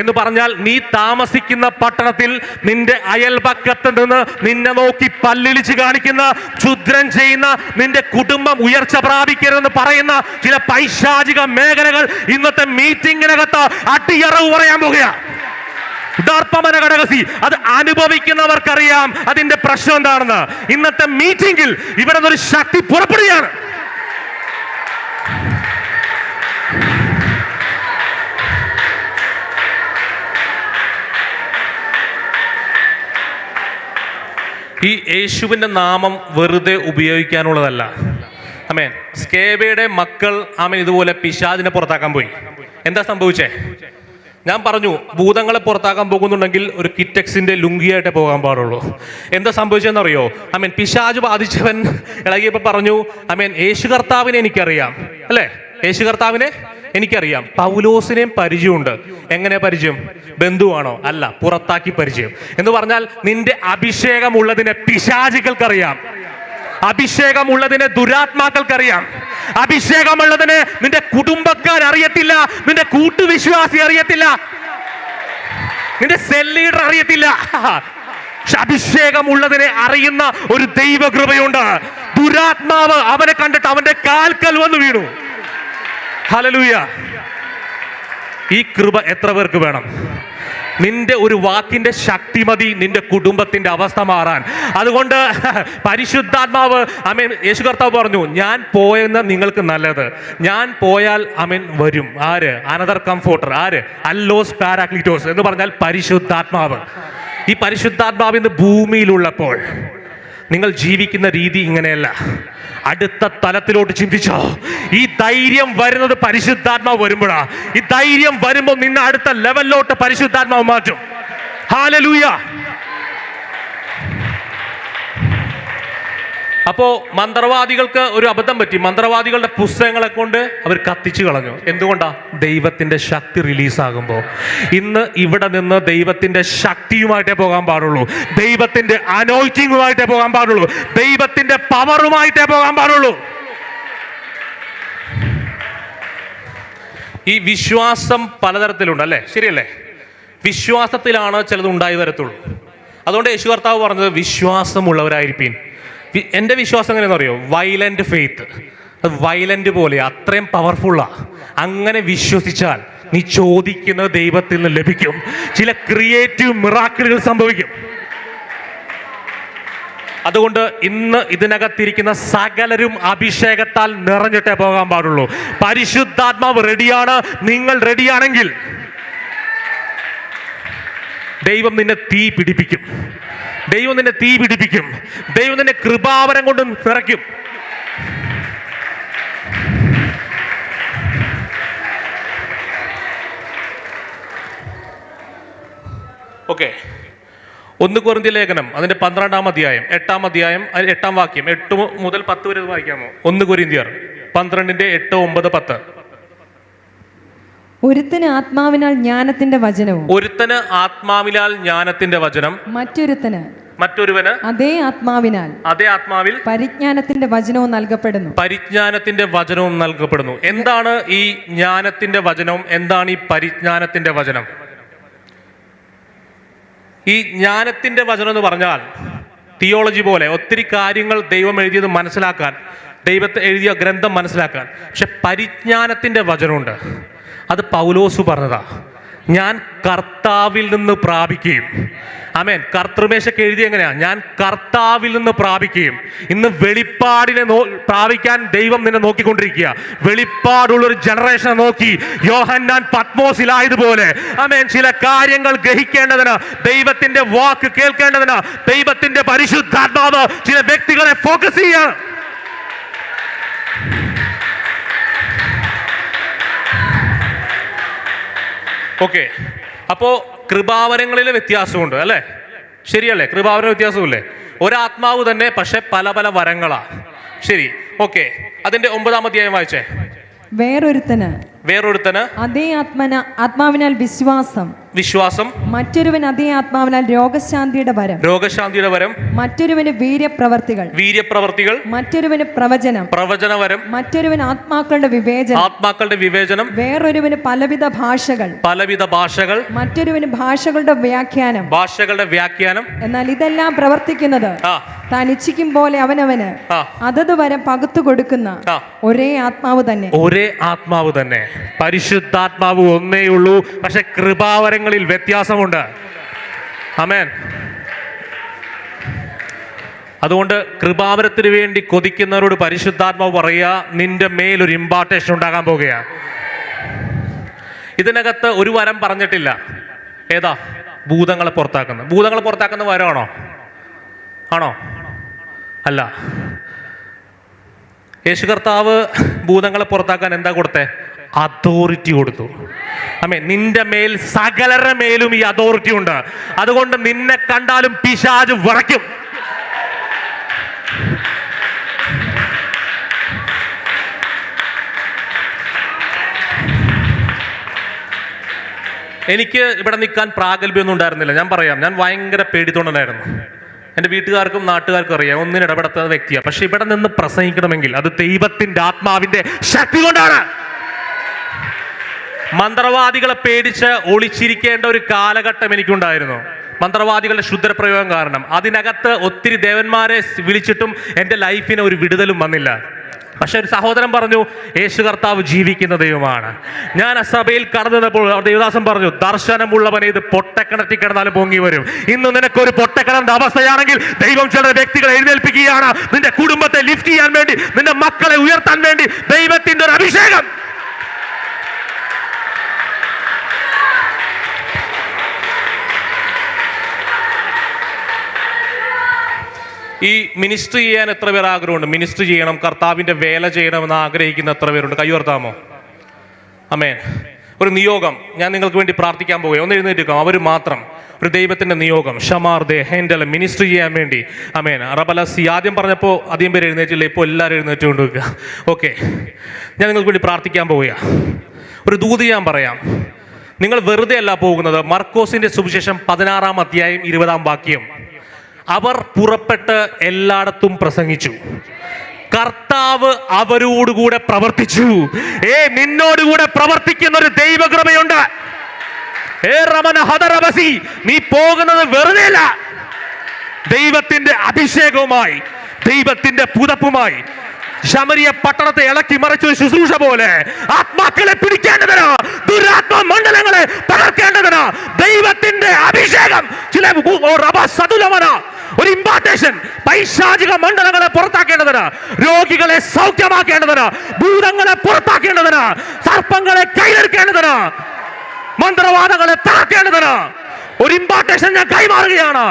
എന്ന് പറഞ്ഞാൽ നീ താമസിക്കുന്ന പട്ടണത്തിൽ നിന്റെ അയൽപക്കത്ത് നിന്ന് നിന്നെ നോക്കി പല്ലിളിച്ച് കാണിക്കുന്ന, ക്ഷുദ്രം ചെയ്യുന്ന, നിന്റെ കുടുംബം ഉയർച്ച പ്രാപിക്കരുതെന്ന് പറയുന്ന ചില പൈശാചിക മേഖലകൾ ഇന്നത്തെ മീറ്റിംഗിനകത്ത് അടിയറവ് പറയാൻ പോകുകയാണ്. ദർപ്പമന ഘടകസി, അത് അനുഭവിക്കുന്നവർക്കറിയാം അതിന്റെ പ്രശ്നം എന്താണെന്ന്. ഇന്നത്തെ മീറ്റിംഗിൽ ഇവിടെ നിന്നൊരു ശക്തി പുറപ്പെടുകയാണ്. ഈ യേശുവിന്റെ നാമം വെറുതെ ഉപയോഗിക്കാനുള്ളതല്ല. ആമേൻ. സ്കേബയുടെ മക്കൾ ആമേൻ ഇതുപോലെ പിശാചിനെ പുറത്താക്കാൻ പോയി. എന്താ സംഭവിച്ചേ? ഞാൻ പറഞ്ഞു, ഭൂതങ്ങളെ പുറത്താക്കാൻ പോകുന്നുണ്ടെങ്കിൽ ഒരു കിറ്റക്സിന്റെ ലുങ്കിയായിട്ടേ പോകാൻ പാടുള്ളൂ. എന്താ സംഭവിച്ചതെന്നറിയോ? ആമേൻ. പിശാച് ബാധിച്ചവൻ ഇളകിയപ്പോൾ പറഞ്ഞു, ആമേൻ, യേശു കർത്താവിനെ എനിക്കറിയാം, അല്ലേ? യേശു കർത്താവിനെ എനിക്കറിയാം. പൗലോസിനെയും പരിചയമുണ്ട്. എങ്ങനെ പരിചയം? ബന്ധുവാണോ? അല്ല, പുറത്താക്കി പരിചയം. എന്ന് പറഞ്ഞാൽ നിന്റെ അഭിഷേകമുള്ളതിനെ പിശാചുകൾക്കറിയാം, അഭിഷേകമുള്ളതിനെ ദുരാത്മാക്കൾക്കറിയാം, അഭിഷേകമുള്ളതിനെ നിന്റെ കുടുംബക്കാർ അറിയത്തില്ല, നിന്റെ കൂട്ടുവിശ്വാസി അറിയത്തില്ല, നിന്റെ സെൽ ലീഡർ അറിയത്തില്ല. അഭിഷേകമുള്ളതിനെ അറിയുന്ന ഒരു ദൈവകൃപയുണ്ട്. ദുരാത്മാവ് അവനെ കണ്ടിട്ട് അവന്റെ കാൽക്കൽ വന്ന് വീണു. ഹല്ലേലൂയ. ഈ കൃപ എത്ര പേർക്ക് വേണം? നിന്റെ ഒരു വാക്കിന്റെ ശക്തി മതി നിന്റെ കുടുംബത്തിന്റെ അവസ്ഥ മാറാൻ. അതുകൊണ്ട് പരിശുദ്ധാത്മാവ്, ആമേൻ, യേശു കർത്താവ് പറഞ്ഞു, ഞാൻ പോയെന്ന് നിങ്ങൾക്ക് നല്ലത്, ഞാൻ പോയാൽ ആമേൻ വരും. ആര്? Another comforter. ആര്? അല്ലോസ് പാരാക്ലീറ്റോസ് എന്ന് പറഞ്ഞാൽ പരിശുദ്ധാത്മാവ്. ഈ പരിശുദ്ധാത്മാവ് ഇന്ന് ഭൂമിയിലുള്ളപ്പോൾ നിങ്ങൾ ജീവിക്കുന്ന രീതി ഇങ്ങനെയല്ല. അടുത്ത തലത്തിലോട്ട് ചിന്തിച്ചോ. ഈ ധൈര്യം വരുന്നത് പരിശുദ്ധാത്മാവ് വരുമ്പോഴാ. ഈ ധൈര്യം വരുമ്പോൾ നിന്നെ അടുത്ത ലെവലിലോട്ട് പരിശുദ്ധാത്മാവ് മാറ്റും. ഹല്ലേലൂയ. അപ്പോ മന്ത്രവാദികൾക്ക് ഒരു അബദ്ധം പറ്റി. മന്ത്രവാദികളുടെ പുസ്തകങ്ങളെ കൊണ്ട് അവർ കത്തിച്ചു കളഞ്ഞു. എന്തുകൊണ്ടാ? ദൈവത്തിന്റെ ശക്തി റിലീസാകുമ്പോൾ. ഇന്ന് ഇവിടെ നിന്ന് ദൈവത്തിന്റെ ശക്തിയുമായിട്ടേ പോകാൻ പാടുള്ളൂ, ദൈവത്തിന്റെ അനോയിറ്റിങ്ങുമായിട്ടേ പോകാൻ പാടുള്ളൂ, ദൈവത്തിന്റെ പവറുമായിട്ടേ പോകാൻ പാടുള്ളൂ. ഈ വിശ്വാസം പലതരത്തിലുണ്ട്, അല്ലേ? ശരിയല്ലേ? വിശ്വാസത്തിലാണ് ചിലത് ഉണ്ടായി വരത്തുള്ളൂ. അതുകൊണ്ട് യേശു കർത്താവ് പറഞ്ഞത് വിശ്വാസമുള്ളവരായിരിക്കും. എൻ്റെ വിശ്വാസം എങ്ങനെയാണെന്ന് അറിയോ? Violent faith. അത് വയലന്റ് പോലെ അത്രയും പവർഫുള്ളാ. അങ്ങനെ വിശ്വസിച്ചാൽ നീ ചോദിക്കുന്നത് ദൈവത്തിൽ നിന്ന് ലഭിക്കും. ചില ക്രിയേറ്റീവ് മിറാക്കിളുകൾ സംഭവിക്കും. അതുകൊണ്ട് ഇന്ന് ഇതിനകത്തിരിക്കുന്ന സകലരും അഭിഷേകത്താൽ നിറഞ്ഞിട്ടേ പോകാൻ പാടുള്ളൂ. പരിശുദ്ധാത്മാവ് റെഡിയാണ്. നിങ്ങൾ റെഡിയാണെങ്കിൽ ദൈവം നിന്നെ തീ പിടിപ്പിക്കും. ദൈവം നിന്നെ തീ പിടിപ്പിക്കും. ദൈവം നിന്നെ കൃപാവരം കൊണ്ട് നിറയ്ക്കും. ഓക്കെ, 1 കൊരിന്ത്യർ ലേഖനം അതിന്റെ 12-ാം അധ്യായം 8-ാം അധ്യായം 8-ാം വാക്യം 8 മുതൽ 10 വരെ വായിക്കാമോ? 1 കൊരിന്ത്യർ 12-ന്റെ 8, 9, 10. ഒരുത്തന് ആത്മാവിനാൽ ജ്ഞാനത്തിന്റെ വചനവും, ഒരുത്തന് ആത്മാവിനാൽ ജ്ഞാനത്തിന്റെ വചനം, മറ്റൊരുവന് അതേ ആത്മാവിൽ പരിജ്ഞാനത്തിന്റെ വചനവും നൽകപ്പെടുന്നു. പരിജ്ഞാനത്തിന്റെ വചനവും നൽകപ്പെടുന്നു. എന്താണ് ഈ ജ്ഞാനത്തിന്റെ വചനവും? എന്താണ് ഈ പരിജ്ഞാനത്തിന്റെ വചനം? ഈ ജ്ഞാനത്തിന്റെ വചനം എന്ന് പറഞ്ഞാൽ തിയോളജി പോലെ ഒത്തിരി കാര്യങ്ങൾ ദൈവം എഴുതിയത് മനസ്സിലാക്കാൻ, ദൈവത്തെ എഴുതിയ ഗ്രന്ഥം മനസ്സിലാക്കാൻ. പക്ഷെ പരിജ്ഞാനത്തിന്റെ വചനമുണ്ട്. അത് പൗലോസ് പറഞ്ഞതാ. ഞാൻ കർത്താവിൽ നിന്ന് പ്രാപിക്കുകയും. ആമേൻ. കർത്തൃമേശയ്ക്ക് എഴുതി എങ്ങനെയാ? ഞാൻ കർത്താവിൽ നിന്ന് പ്രാപിക്കുകയും. ഇന്ന് വെളിപ്പാടിനെ പ്രാപിക്കാൻ ദൈവം നിന്നെ നോക്കിക്കൊണ്ടിരിക്കുക. വെളിപ്പാടുള്ളൊരു ജനറേഷനെ നോക്കി യോഹന്നാൻ പത്മോസിലായതുപോലെ ആമേൻ, ചില കാര്യങ്ങൾ ഗ്രഹിക്കേണ്ടതിന്, ദൈവത്തിന്റെ വാക്ക് കേൾക്കേണ്ടതിന് ദൈവത്തിന്റെ പരിശുദ്ധാത്മാവ് ചില വ്യക്തികളെ ഫോക്കസ് ചെയ്യാണ്. ഓക്കെ, അപ്പോ കൃപാവരങ്ങളിലെ വ്യത്യാസമുണ്ട്, അല്ലേ? ശരിയല്ലേ? കൃപാവര വ്യത്യാസമില്ലേ? ഒരാത്മാവ് തന്നെ, പക്ഷെ പല പല വരങ്ങളാ. ശരി, ഓക്കെ. അതിന്റെ 9-ാം അധ്യായം വായിച്ചേ. വേറൊരുത്തന് അതേ ആത്മാവിനാൽ വിശ്വാസം, മറ്റൊരുവൻ അതേ ആത്മാവിനാൽ രോഗശാന്തിയുടെ വരം, മറ്റൊരുവന് വീര്യപ്രവർത്തികൾ, മറ്റൊരുവന് പ്രവചനവരം, മറ്റൊരുവൻ ആത്മാക്കളുടെ വിവേചനം, വേറൊരുവന് പലവിധ ഭാഷകൾ, മറ്റൊരുവന് ഭാഷകളുടെ വ്യാഖ്യാനം. എന്നാൽ ഇതെല്ലാം പ്രവർത്തിക്കുന്നത് താൻ ഇച്ഛിക്കും പോലെ അവനവന് അതത് വരം പകുത്തു കൊടുക്കുന്ന ഒരേ ആത്മാവ് തന്നെ. പരിശുദ്ധാത്മാവ് ഒന്നേയുള്ളൂ, പക്ഷെ കൃപാവരങ്ങളിൽ വ്യത്യാസമുണ്ട്. ആമേൻ. അതുകൊണ്ട് കൃപാവരത്തിന് വേണ്ടി കൊതിക്കുന്നവരോട് പരിശുദ്ധാത്മാവ് പറയുക, നിന്റെ മേലൊരു ഇമ്പാർട്ടേഷൻ ഉണ്ടാകാൻ പോകുകയാ. ഇതിനകത്ത് ഒരു വരം പറഞ്ഞിട്ടില്ല. ഏതാ? ഭൂതങ്ങളെ പുറത്താക്കുന്ന വരമാണോ? ആണോ? അല്ല. യേശു കർത്താവ് ഭൂതങ്ങളെ പുറത്താക്കാൻ എന്താ കൊടുത്തേ? അതോറിറ്റി കൊടുത്തു. ആമേൻ. നിന്റെ മേൽ സകലരുടെ മേലും ഈ അതോറിറ്റി ഉണ്ട്. അതുകൊണ്ട് നിന്നെ കണ്ടാലും പിശാച് വിറയ്ക്കും. എനിക്ക് ഇവിടെ നിൽക്കാൻ പ്രാഗൽഭ്യമൊന്നും ഉണ്ടായിരുന്നില്ല. ഞാൻ പറയാം, ഞാൻ ഭയങ്കര പേടിത്തോണ്ടായിരുന്നു. എൻ്റെ വീട്ടുകാർക്കും നാട്ടുകാർക്കും അറിയാം, ഒന്നിനും ഇടപെടാത്ത വ്യക്തിയാണ്. പക്ഷെ ഇവിടെ നിന്ന് പ്രസംഗിക്കണമെങ്കിൽ അത് ദൈവത്തിന്റെ ആത്മാവിന്റെ ശക്തി കൊണ്ടാണ്. മന്ത്രവാദികളെ പേടിച്ച് ഒളിച്ചിരിക്കേണ്ട ഒരു കാലഘട്ടം എനിക്കുണ്ടായിരുന്നു. മന്ത്രവാദികളുടെ ശുദ്ധപ്രയോഗം കാരണം അതിനകത്ത് ഒത്തിരി ദേവന്മാരെ വിളിച്ചിട്ടും എൻ്റെ ലൈഫിന് ഒരു വിടുതലും വന്നില്ല. പക്ഷെ ഒരു സഹോദരൻ പറഞ്ഞു, യേശു കർത്താവ് ജീവിക്കുന്ന ദൈവമാണ്. ഞാൻ ആ സഭയിൽ കടന്നപ്പോൾ ദേവദാസൻ പറഞ്ഞു, ദർശനമുള്ളവനെ ഇത് പൊട്ടക്കിണറ്റിൽ കിടന്നാലും പൊങ്ങി വരും. ഇന്ന് നിനക്കൊരു പൊട്ടക്കിണറിന്റെ അവസ്ഥയാണെങ്കിൽ ദൈവം ചില വ്യക്തികളെ എഴുന്നേൽപ്പിക്കുകയാണ്. നിന്റെ കുടുംബത്തെ ലിഫ്റ്റ് ചെയ്യാൻ വേണ്ടി, നിന്റെ മക്കളെ ഉയർത്താൻ വേണ്ടി ദൈവത്തിന്റെ ഒരു അഭിഷേകം. ഈ മിനിസ്റ്റർ ചെയ്യാൻ എത്ര പേർ ആഗ്രഹമുണ്ട്? മിനിസ്റ്റർ ചെയ്യണം, കർത്താവിന്റെ വേല ചെയ്യണമെന്ന് ആഗ്രഹിക്കുന്ന എത്ര പേരുണ്ട്? കൈ ഉയർത്താമോ? ആമേൻ. ഒരു നിയോഗം ഞാൻ നിങ്ങൾക്ക് വേണ്ടി പ്രാർത്ഥിക്കാൻ പോകുക. ഒന്ന് എഴുന്നേൽക്കാം. അവർ മാത്രം ഒരു ദൈവത്തിന്റെ നിയോഗം, ഷമാർദേ ഹേൻഡൽ മിനിസ്റ്റർ ചെയ്യാൻ വേണ്ടി. ആമേൻ. റബലസി ആദ്യം പറഞ്ഞപ്പോൾ അധികം പേര് എഴുന്നേറ്റില്ല, ഇപ്പോൾ എല്ലാവരും എഴുന്നേറ്റ് കൊണ്ടുവെക്കുക. ഓക്കെ, ഞാൻ നിങ്ങൾക്ക് വേണ്ടി പ്രാർത്ഥിക്കാൻ പോവുക. ഒരു ദൂത് ഞാൻ പറയാം. നിങ്ങൾ വെറുതെ അല്ല പോകുന്നത്. മർക്കോസിന്റെ സുവിശേഷം 16-ാം അധ്യായം 20-ാം വാക്യം. അവർ പുറപ്പെട്ട് എല്ലായിടത്തും പ്രസംഗിച്ചു, കർത്താവ് അവരോടുകൂടെ പ്രവർത്തിച്ചു. നിന്നോടുകൂടെ പ്രവർത്തിക്കുന്ന ഒരു ദൈവകൃപയുണ്ട്. നീ പോകുന്നത് വെറുതെ അല്ല. ദൈവത്തിന്റെ അഭിഷേകവുമായി, ദൈവത്തിന്റെ പുതപ്പുമായി. ശമരിയ പട്ടണത്തെ ഇളക്കി മറിച്ച ശുശ്രൂഷ പോലെ ആത്മാക്കളെ പിടിക്കേണ്ടതിന്, ദുരാത്മ മണ്ഡലങ്ങളെ തകർക്കേണ്ടതിന് ദൈവത്തിന്റെ അഭിഷേകം, ഒരു ഇമ്പാർട്ടേഷൻ, പൈശാചിക മണ്ഡലങ്ങളെ പുറത്താക്കേണ്ടതിന്, രോഗികളെ സൗഖ്യമാക്കേണ്ടതിന്, ഭൂതങ്ങളെ പുറത്താക്കേണ്ടതിന്, സർപ്പങ്ങളെ കൈയെടുക്കേണ്ടതിന്, മന്ത്രവാദങ്ങളെ തകർക്കേണ്ടതിന് ഒരു ഇമ്പാർട്ടേഷൻ ഞാൻ കൈമാറുകയാണ്.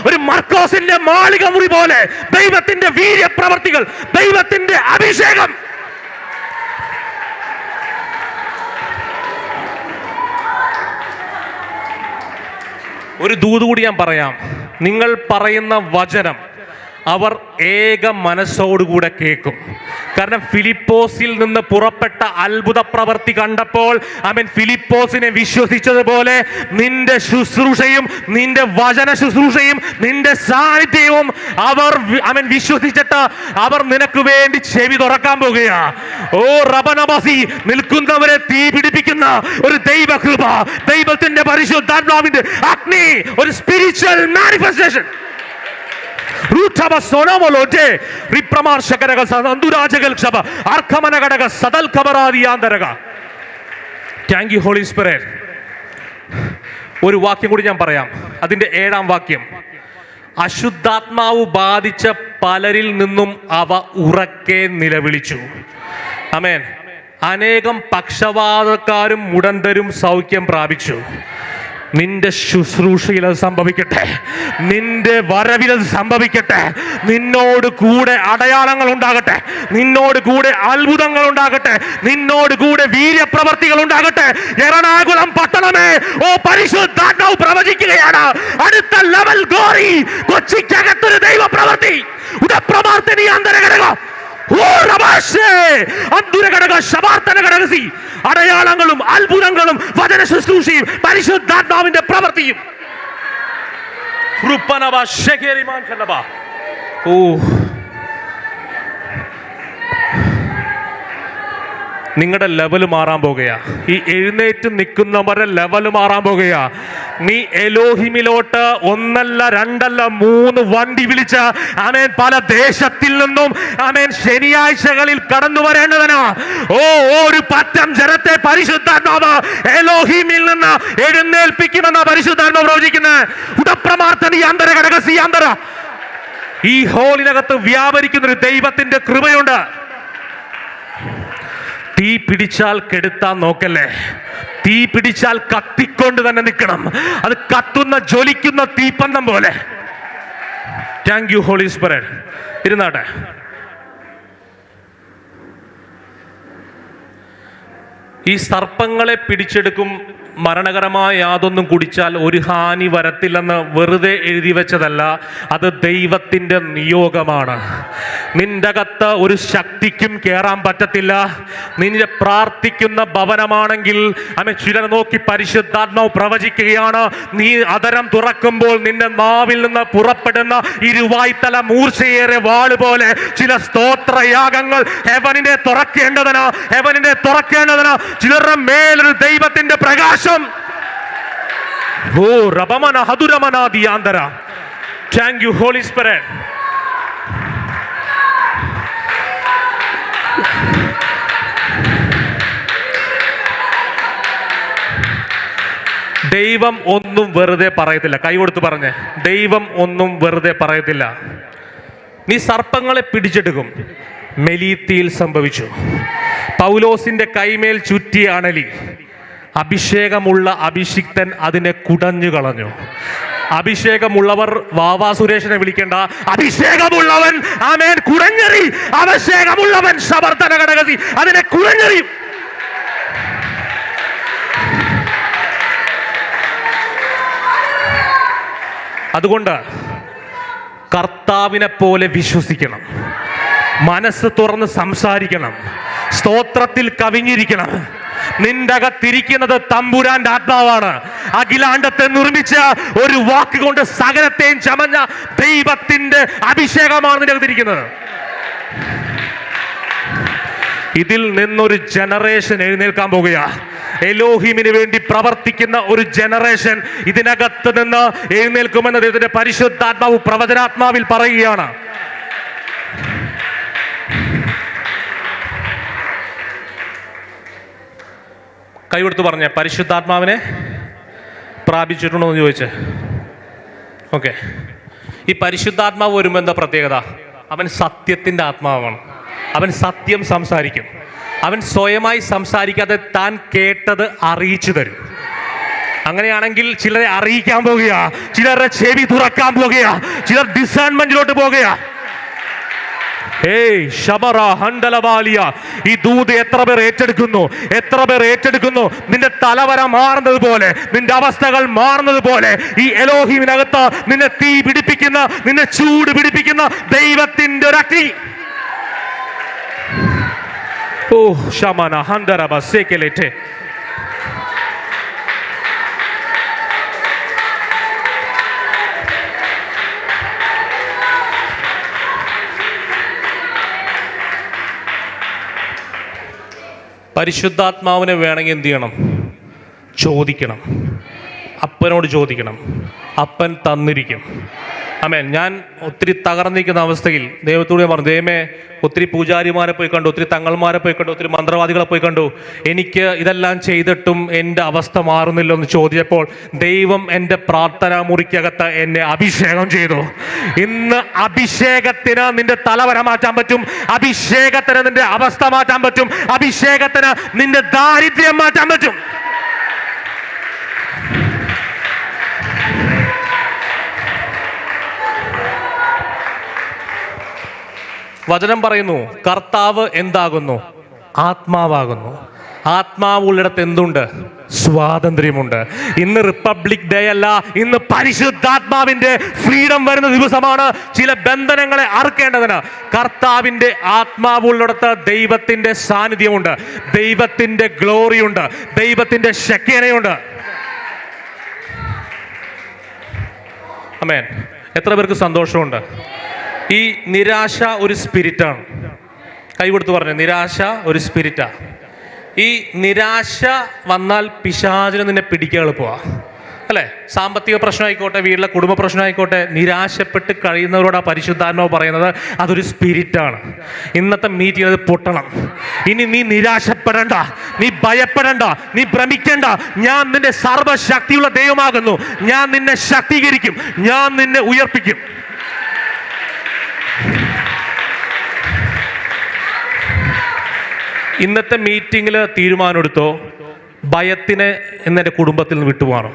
ഒരു മർക്കോസിന്റെ മാളിക മുറി പോലെ ദൈവത്തിന്റെ വീര്യപ്രവർത്തികൾ, ദൈവത്തിന്റെ അഭിഷേകം. ഒരു ദൂത് കൂടി ഞാൻ പറയാം. നിങ്ങൾ പറയുന്ന വചനം അവർ ഏക മനസ്സോടുകൂടെ കേൾക്കും. കാരണം ഫിലിപ്പോസിൽ നിന്ന് പുറപ്പെട്ട അത്ഭുത പ്രവൃത്തി കണ്ടപ്പോൾ അവൻ ഫിലിപ്പോസിനെ വിശ്വസിച്ചതുപോലെ നിന്റെ ശുശ്രൂഷയും, നിന്റെ വചന ശുശ്രൂഷയും, നിന്റെ സാന്നിധ്യവും അവൻ വിശ്വസിച്ചിട്ട് അവർ നിനക്ക് വേണ്ടി ചെവി തുറക്കാൻ പോകുകയാ. റബനബസി, നിൽക്കുന്നവരെ തീ പിടിപ്പിക്കുന്ന ഒരു ദൈവകൃപ, ദൈവത്തിന്റെ പരിശുദ്ധാത്മാവിന്റെ അഗ്നി, ഒരു സ്പിരിച്വൽ മാനിഫെസ്റ്റേഷൻ. ഒരു വാക്യം കൂടി ഞാൻ പറയാം, അതിന്റെ 7-ാം വാക്യം. അശുദ്ധാത്മാവ് ബാധിച്ച പലരിൽ നിന്നും അവ ഉറക്കെ നിലവിളിച്ചു. ആമേൻ. അനേകം പക്ഷവാതക്കാരും മുടന്തരും സൗഖ്യം പ്രാപിച്ചു. നിന്റെ ശുശ്രൂഷയിൽ അത് സംഭവിക്കട്ടെ, നിന്റെ വരവിൽ അത് സംഭവിക്കട്ടെ. നിന്നോട് കൂടെ അടയാളങ്ങൾ ഉണ്ടാകട്ടെ, നിന്നോട് കൂടെ അത്ഭുതങ്ങൾ ഉണ്ടാകട്ടെ, നിന്നോട് കൂടെ വീര്യപ്രവർത്തികൾ ഉണ്ടാകട്ടെ. എറണാകുളം പട്ടണമേ, ഓ പരിശുദ്ധാത്മാവ് പ്രവചിക്കുകയാണ്, അടുത്ത ലെവൽ ഗോറി. കൊച്ചിക്കകത്തൊരു ദൈവ പ്രവൃത്തി. ഉടപ്രമാർത്തനി അന്തരഘടക അടയാളങ്ങളും അത്ഭുതങ്ങളും വചന ശുശ്രൂഷയും പരിശുദ്ധാത്മാവിന്റെ പ്രവൃത്തിയും. നിങ്ങളുടെ ലെവല് മാറാൻ പോകുകയാ. ഈ എഴുന്നേറ്റ് നിൽക്കുന്നവരുടെ ലെവല് മാറാൻ പോകുകയാ. നീ എലോഹിമിലോട്ട് ഒന്നല്ല രണ്ടല്ല 3 വണ്ടി വിളിച്ച ആമേൻ പല ദേശത്തിൽ നിന്നും ആമേൻ ശനിയാഴ്ചകളിൽ കടന്നു വരേണ്ടവനാ. ഒരു പറ്റം ജനത്തെ പരിശുദ്ധാത്മാവ് എലോഹിമിൽ നിന്ന് എഴുന്നേൽപ്പിക്കുമെന്ന പരിശുദ്ധാത്മാവ് പ്രവചിക്കുന്നത്. ഉടപ്രമാർത്തനി അന്തര ഘടകസി അന്തര. ഈ ഹോളിനകത്ത് വ്യാപരിക്കുന്ന ഒരു ദൈവത്തിന്റെ കൃപയുണ്ട്. തീ പിടിച്ചാൽ കെടുത്താൻ നോക്കല്ലേ, തീ പിടിച്ചാൽ കത്തിക്കൊണ്ട് തന്നെ നിൽക്കണം. അത് കത്തുന്ന ജ്വലിക്കുന്ന തീപ്പന്തം പോലെ. Thank you holy spirit. ഇരുന്നാട്ടെ. ഈ സർപ്പങ്ങളെ പിടിച്ചെടുക്കും, മരണകരമായ യാതൊന്നും കുടിച്ചാൽ ഒരു ഹാനി വരത്തില്ലെന്ന് വെറുതെ എഴുതി വെച്ചതല്ല, അത് ദൈവത്തിൻ്റെ നിയോഗമാണ്. നിന്റെ അകത്ത് ഒരു ശക്തിക്കും കയറാൻ പറ്റത്തില്ല. നിന്റെ പ്രാർത്ഥിക്കുന്ന ഭവനമാണെങ്കിൽ ചിലർ നോക്കി പരിശുദ്ധാത്മാവ് പ്രവചിക്കുകയാണ്, നീ അതരം തുറക്കുമ്പോൾ നിന്റെ നാവിൽ നിന്ന് പുറപ്പെടുന്ന ഇരുവായ്ത്തല മൂർച്ചയേറെ വാള് പോലെ ചില സ്തോത്രയാഗങ്ങൾ ഹെവനിനെ തുറക്കേണ്ടതിന് ചിലരുടെ മേലൊരു ദൈവത്തിന്റെ പ്രകാശം. ഓ റബമന ഹദുരമനാദിയാന്തര. Thank you holy spirit. ദൈവം ഒന്നും വെറുതെ പറയത്തില്ല. കൈ കൊടുത്ത് പറഞ്ഞേ, ദൈവം ഒന്നും വെറുതെ പറയത്തില്ല. നീ സർപ്പങ്ങളെ പിടിച്ചെടുക്കും. മെലീത്തിയിൽ സംഭവിച്ചു. പൗലോസിന്റെ കൈമേൽ ചുറ്റിയ അണലി, അഭിഷേകമുള്ള അഭിഷിക്തൻ അതിനെ കുടഞ്ഞു കളഞ്ഞു. അഭിഷേകമുള്ളവർ വാവാ സുരേഷിനെ വിളിക്കേണ്ട, അഭിഷേകമുള്ളവൻ ആമേൻ കുടഞ്ഞെറി. അഭിഷേകമുള്ളവൻ ശബർത്തന ഘടകതി അതിനെ കുടഞ്ഞെറിയും. അതുകൊണ്ട് കർത്താവിനെ പോലെ വിശ്വസിക്കണം, മനസ്സ് തുറന്ന് സംസാരിക്കണം, സ്തോത്രത്തിൽ കവിഞ്ഞിരിക്കണം. നിന്റെ അകത്തിരിക്കുന്നത് തമ്പുരാന്റെ ആത്മാവാണ്. അഖിലാണ്ടത്തെ നിർമ്മിച്ച ഒരു വാക്കുകൊണ്ട് സകലത്തെയും ചമഞ്ഞ ദൈവത്തിന്റെ അഭിഷേകമാണ് നിന്റെ അകത്തിരിക്കുന്നത്. ഇതിൽ നിന്നൊരു ജനറേഷൻ എഴുന്നേൽക്കാൻ പോകുകയാ. എലോഹിമിന് വേണ്ടി പ്രവർത്തിക്കുന്ന ഒരു ജനറേഷൻ ഇതിനകത്ത് നിന്ന് എഴുന്നേൽക്കുമെന്ന് ദൈവത്തിന്റെ പരിശുദ്ധാത്മാവ് പ്രവചനാത്മാവിൽ പറയുകയാണ്. കൈകൊടുത്ത് പറഞ്ഞേ, പരിശുദ്ധാത്മാവിനെ പ്രാപിച്ചിട്ടുണ്ടോ എന്ന് ചോദിച്ചേ. ഓക്കെ. ഈ പരിശുദ്ധാത്മാവ് വരുമ്പോൾ എന്താ പ്രത്യേകത? അവൻ സത്യത്തിൻ്റെ ആത്മാവാണ്. അവൻ സത്യം സംസാരിക്കും. അവൻ സ്വയമായി സംസാരിക്കാതെ താൻ കേട്ടത് അറിയിച്ചു തരും. അങ്ങനെയാണെങ്കിൽ ചിലരെ അറിയിക്കാൻ പോകുകയാ, ചിലരുടെ ചെവി തുറക്കാൻ പോകുകയാ, ചിലർ ഡിസേൺമെന്റിലോട്ട് പോകുകയാ. ഈ ദൂത് എത്ര പേർ ഏറ്റെടുക്കുന്നു? നിന്റെ തലവര മാറുന്നത് പോലെ, നിന്റെ അവസ്ഥകൾ മാറുന്നത് പോലെ ഈ എലോഹിമിനകത്ത് നിന്നെ തീ പിടിപ്പിക്കുന്ന, നിന്നെ ചൂട് പിടിപ്പിക്കുന്ന ദൈവത്തിന്റെ ഒരു അഗ്നി. ഓ ശമന ഹന്തരബ സേക്കലേറ്റേ. പരിശുദ്ധാത്മാവിനെ വേണമെങ്കിൽ എന്ത് ചെയ്യണം? ചോദിക്കണം. അപ്പനോട് ചോദിക്കണം, അപ്പൻ തന്നിരിക്കും. ആമേൻ. ഞാൻ ഒത്തിരി തകർന്നിരിക്കുന്ന അവസ്ഥയിൽ ദൈവത്തോട് ഞാൻ പറഞ്ഞു, ദൈവമേ, ഒത്തിരി പൂജാരിമാരെ പോയി കണ്ടു, ഒത്തിരി തങ്ങൾമാരെ പോയി കണ്ടു, ഒത്തിരി മന്ത്രവാദികളെ പോയി കണ്ടു, എനിക്ക് ഇതെല്ലാം ചെയ്തിട്ടും എൻ്റെ അവസ്ഥ മാറുന്നില്ലെന്ന് ചോദിച്ചപ്പോൾ ദൈവം എൻ്റെ പ്രാർത്ഥനാ മുറിക്കകത്ത് എന്നെ അഭിഷേകം ചെയ്തു. ഇന്ന് അഭിഷേകത്തിന് നിന്റെ തലവര മാറ്റാൻ പറ്റും, അഭിഷേകത്തിന് നിന്റെ അവസ്ഥ മാറ്റാൻ പറ്റും, അഭിഷേകത്തിന് നിന്റെ ദാരിദ്ര്യം മാറ്റാൻ പറ്റും. വചനം പറയുന്നു, കർത്താവ് എന്താകുന്നു? ആത്മാവാകുന്നു. ആത്മാവുള്ളിടത്ത് എന്തുണ്ട്? സ്വാതന്ത്ര്യമുണ്ട്. ഇന്ന് റിപ്പബ്ലിക് ഡേ അല്ല, ഇന്ന് പരിശുദ്ധാത്മാവിന്റെ ഫ്രീഡം വരുന്ന ദിവസമാണ്. ചില ബന്ധനങ്ങളെ അറുക്കേണ്ടതിന് കർത്താവിന്റെ ആത്മാവുള്ളിടത്ത് ദൈവത്തിന്റെ സാന്നിധ്യമുണ്ട്, ദൈവത്തിന്റെ ഗ്ലോറിയുണ്ട്, ദൈവത്തിന്റെ ശക്തിയുണ്ട്. ആമേൻ. എത്ര പേർക്ക് സന്തോഷമുണ്ട്? ഈ നിരാശ ഒരു സ്പിരിറ്റാണ്. കൈ കൊടുത്ത് പറഞ്ഞു, നിരാശ ഒരു സ്പിരിറ്റാ. ഈ നിരാശ വന്നാൽ പിശാചിന് നിന്നെ പിടിക്കാൻ എളുപ്പമാണ്, അല്ലേ? സാമ്പത്തിക പ്രശ്നമായിക്കോട്ടെ, വീട്ടിലെ കുടുംബ പ്രശ്നമായിക്കോട്ടെ, നിരാശപ്പെട്ട് കഴിയുന്നവരോട് ആ പരിശുദ്ധാത്മാവ് പറയുന്നത് അതൊരു സ്പിരിറ്റാണ്. ഇന്നത്തെ മീറ്റിംഗ് അത് പൊട്ടണം. ഇനി നീ നിരാശപ്പെടണ്ട, നീ ഭയപ്പെടണ്ട, നീ ഭ്രമിക്കേണ്ട. ഞാൻ നിന്റെ സർവ്വശക്തിയുള്ള ദൈവമാകുന്നു. ഞാൻ നിന്നെ ശക്തീകരിക്കും, ഞാൻ നിന്നെ ഉയർപ്പിക്കും. ഇന്നത്തെ മീറ്റിങ്ങിൽ തീരുമാനമെടുത്തോ, ഭയത്തിനെ എന്നെ കുടുംബത്തിൽ നിന്ന് വിട്ടുമാറും.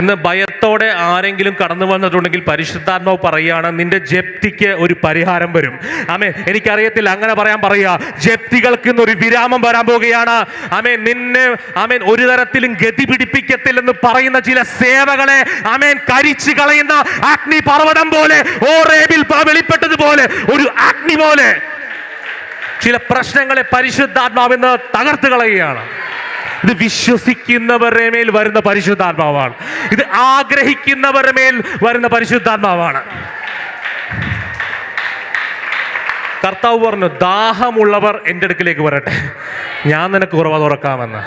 ഇന്ന് ഭയത്തോടെ ആരെങ്കിലും കടന്നു വന്നിട്ടുണ്ടെങ്കിൽ പരിശുദ്ധാത്മാവ് പറയുകയാണ്, നിന്റെ ജപ്തിക്ക് ഒരു പരിഹാരം വരും. ആമേൻ. എനിക്കറിയത്തില്ല, അങ്ങനെ പറയുക. ജപ്തികൾക്ക് ഇന്നൊരു വിരാമം വരാൻ പോവുകയാണ്. ആമേൻ. നിന്നെ ആമേൻ ഒരു തരത്തിലും ഗതി പിടിപ്പിക്കത്തില്ലെന്ന് പറയുന്ന ചില സേവകളെ ആമേൻ കരിച്ചു കളയുന്ന അഗ്നി പർവ്വതം പോലെ, ഓറേബിൽ വെളിപ്പെട്ടതുപോലെ ഒരു അഗ്നി പോലെ ചില പ്രശ്നങ്ങളെ പരിശുദ്ധാത്മാവെന്ന് തകർത്ത് കളയുകയാണ്. ഇത് വിശ്വസിക്കുന്നവരുടെ മേൽ വരുന്ന പരിശുദ്ധാത്മാവാണ്. ഇത് ആഗ്രഹിക്കുന്നവരുടെ മേൽ വരുന്ന പരിശുദ്ധാത്മാവാണ്. കർത്താവ് പറഞ്ഞു, ദാഹമുള്ളവർ എൻ്റെ അടുക്കിലേക്ക് വരട്ടെ, ഞാൻ നിനക്ക് ഉറവ തുറക്കാമെന്ന്.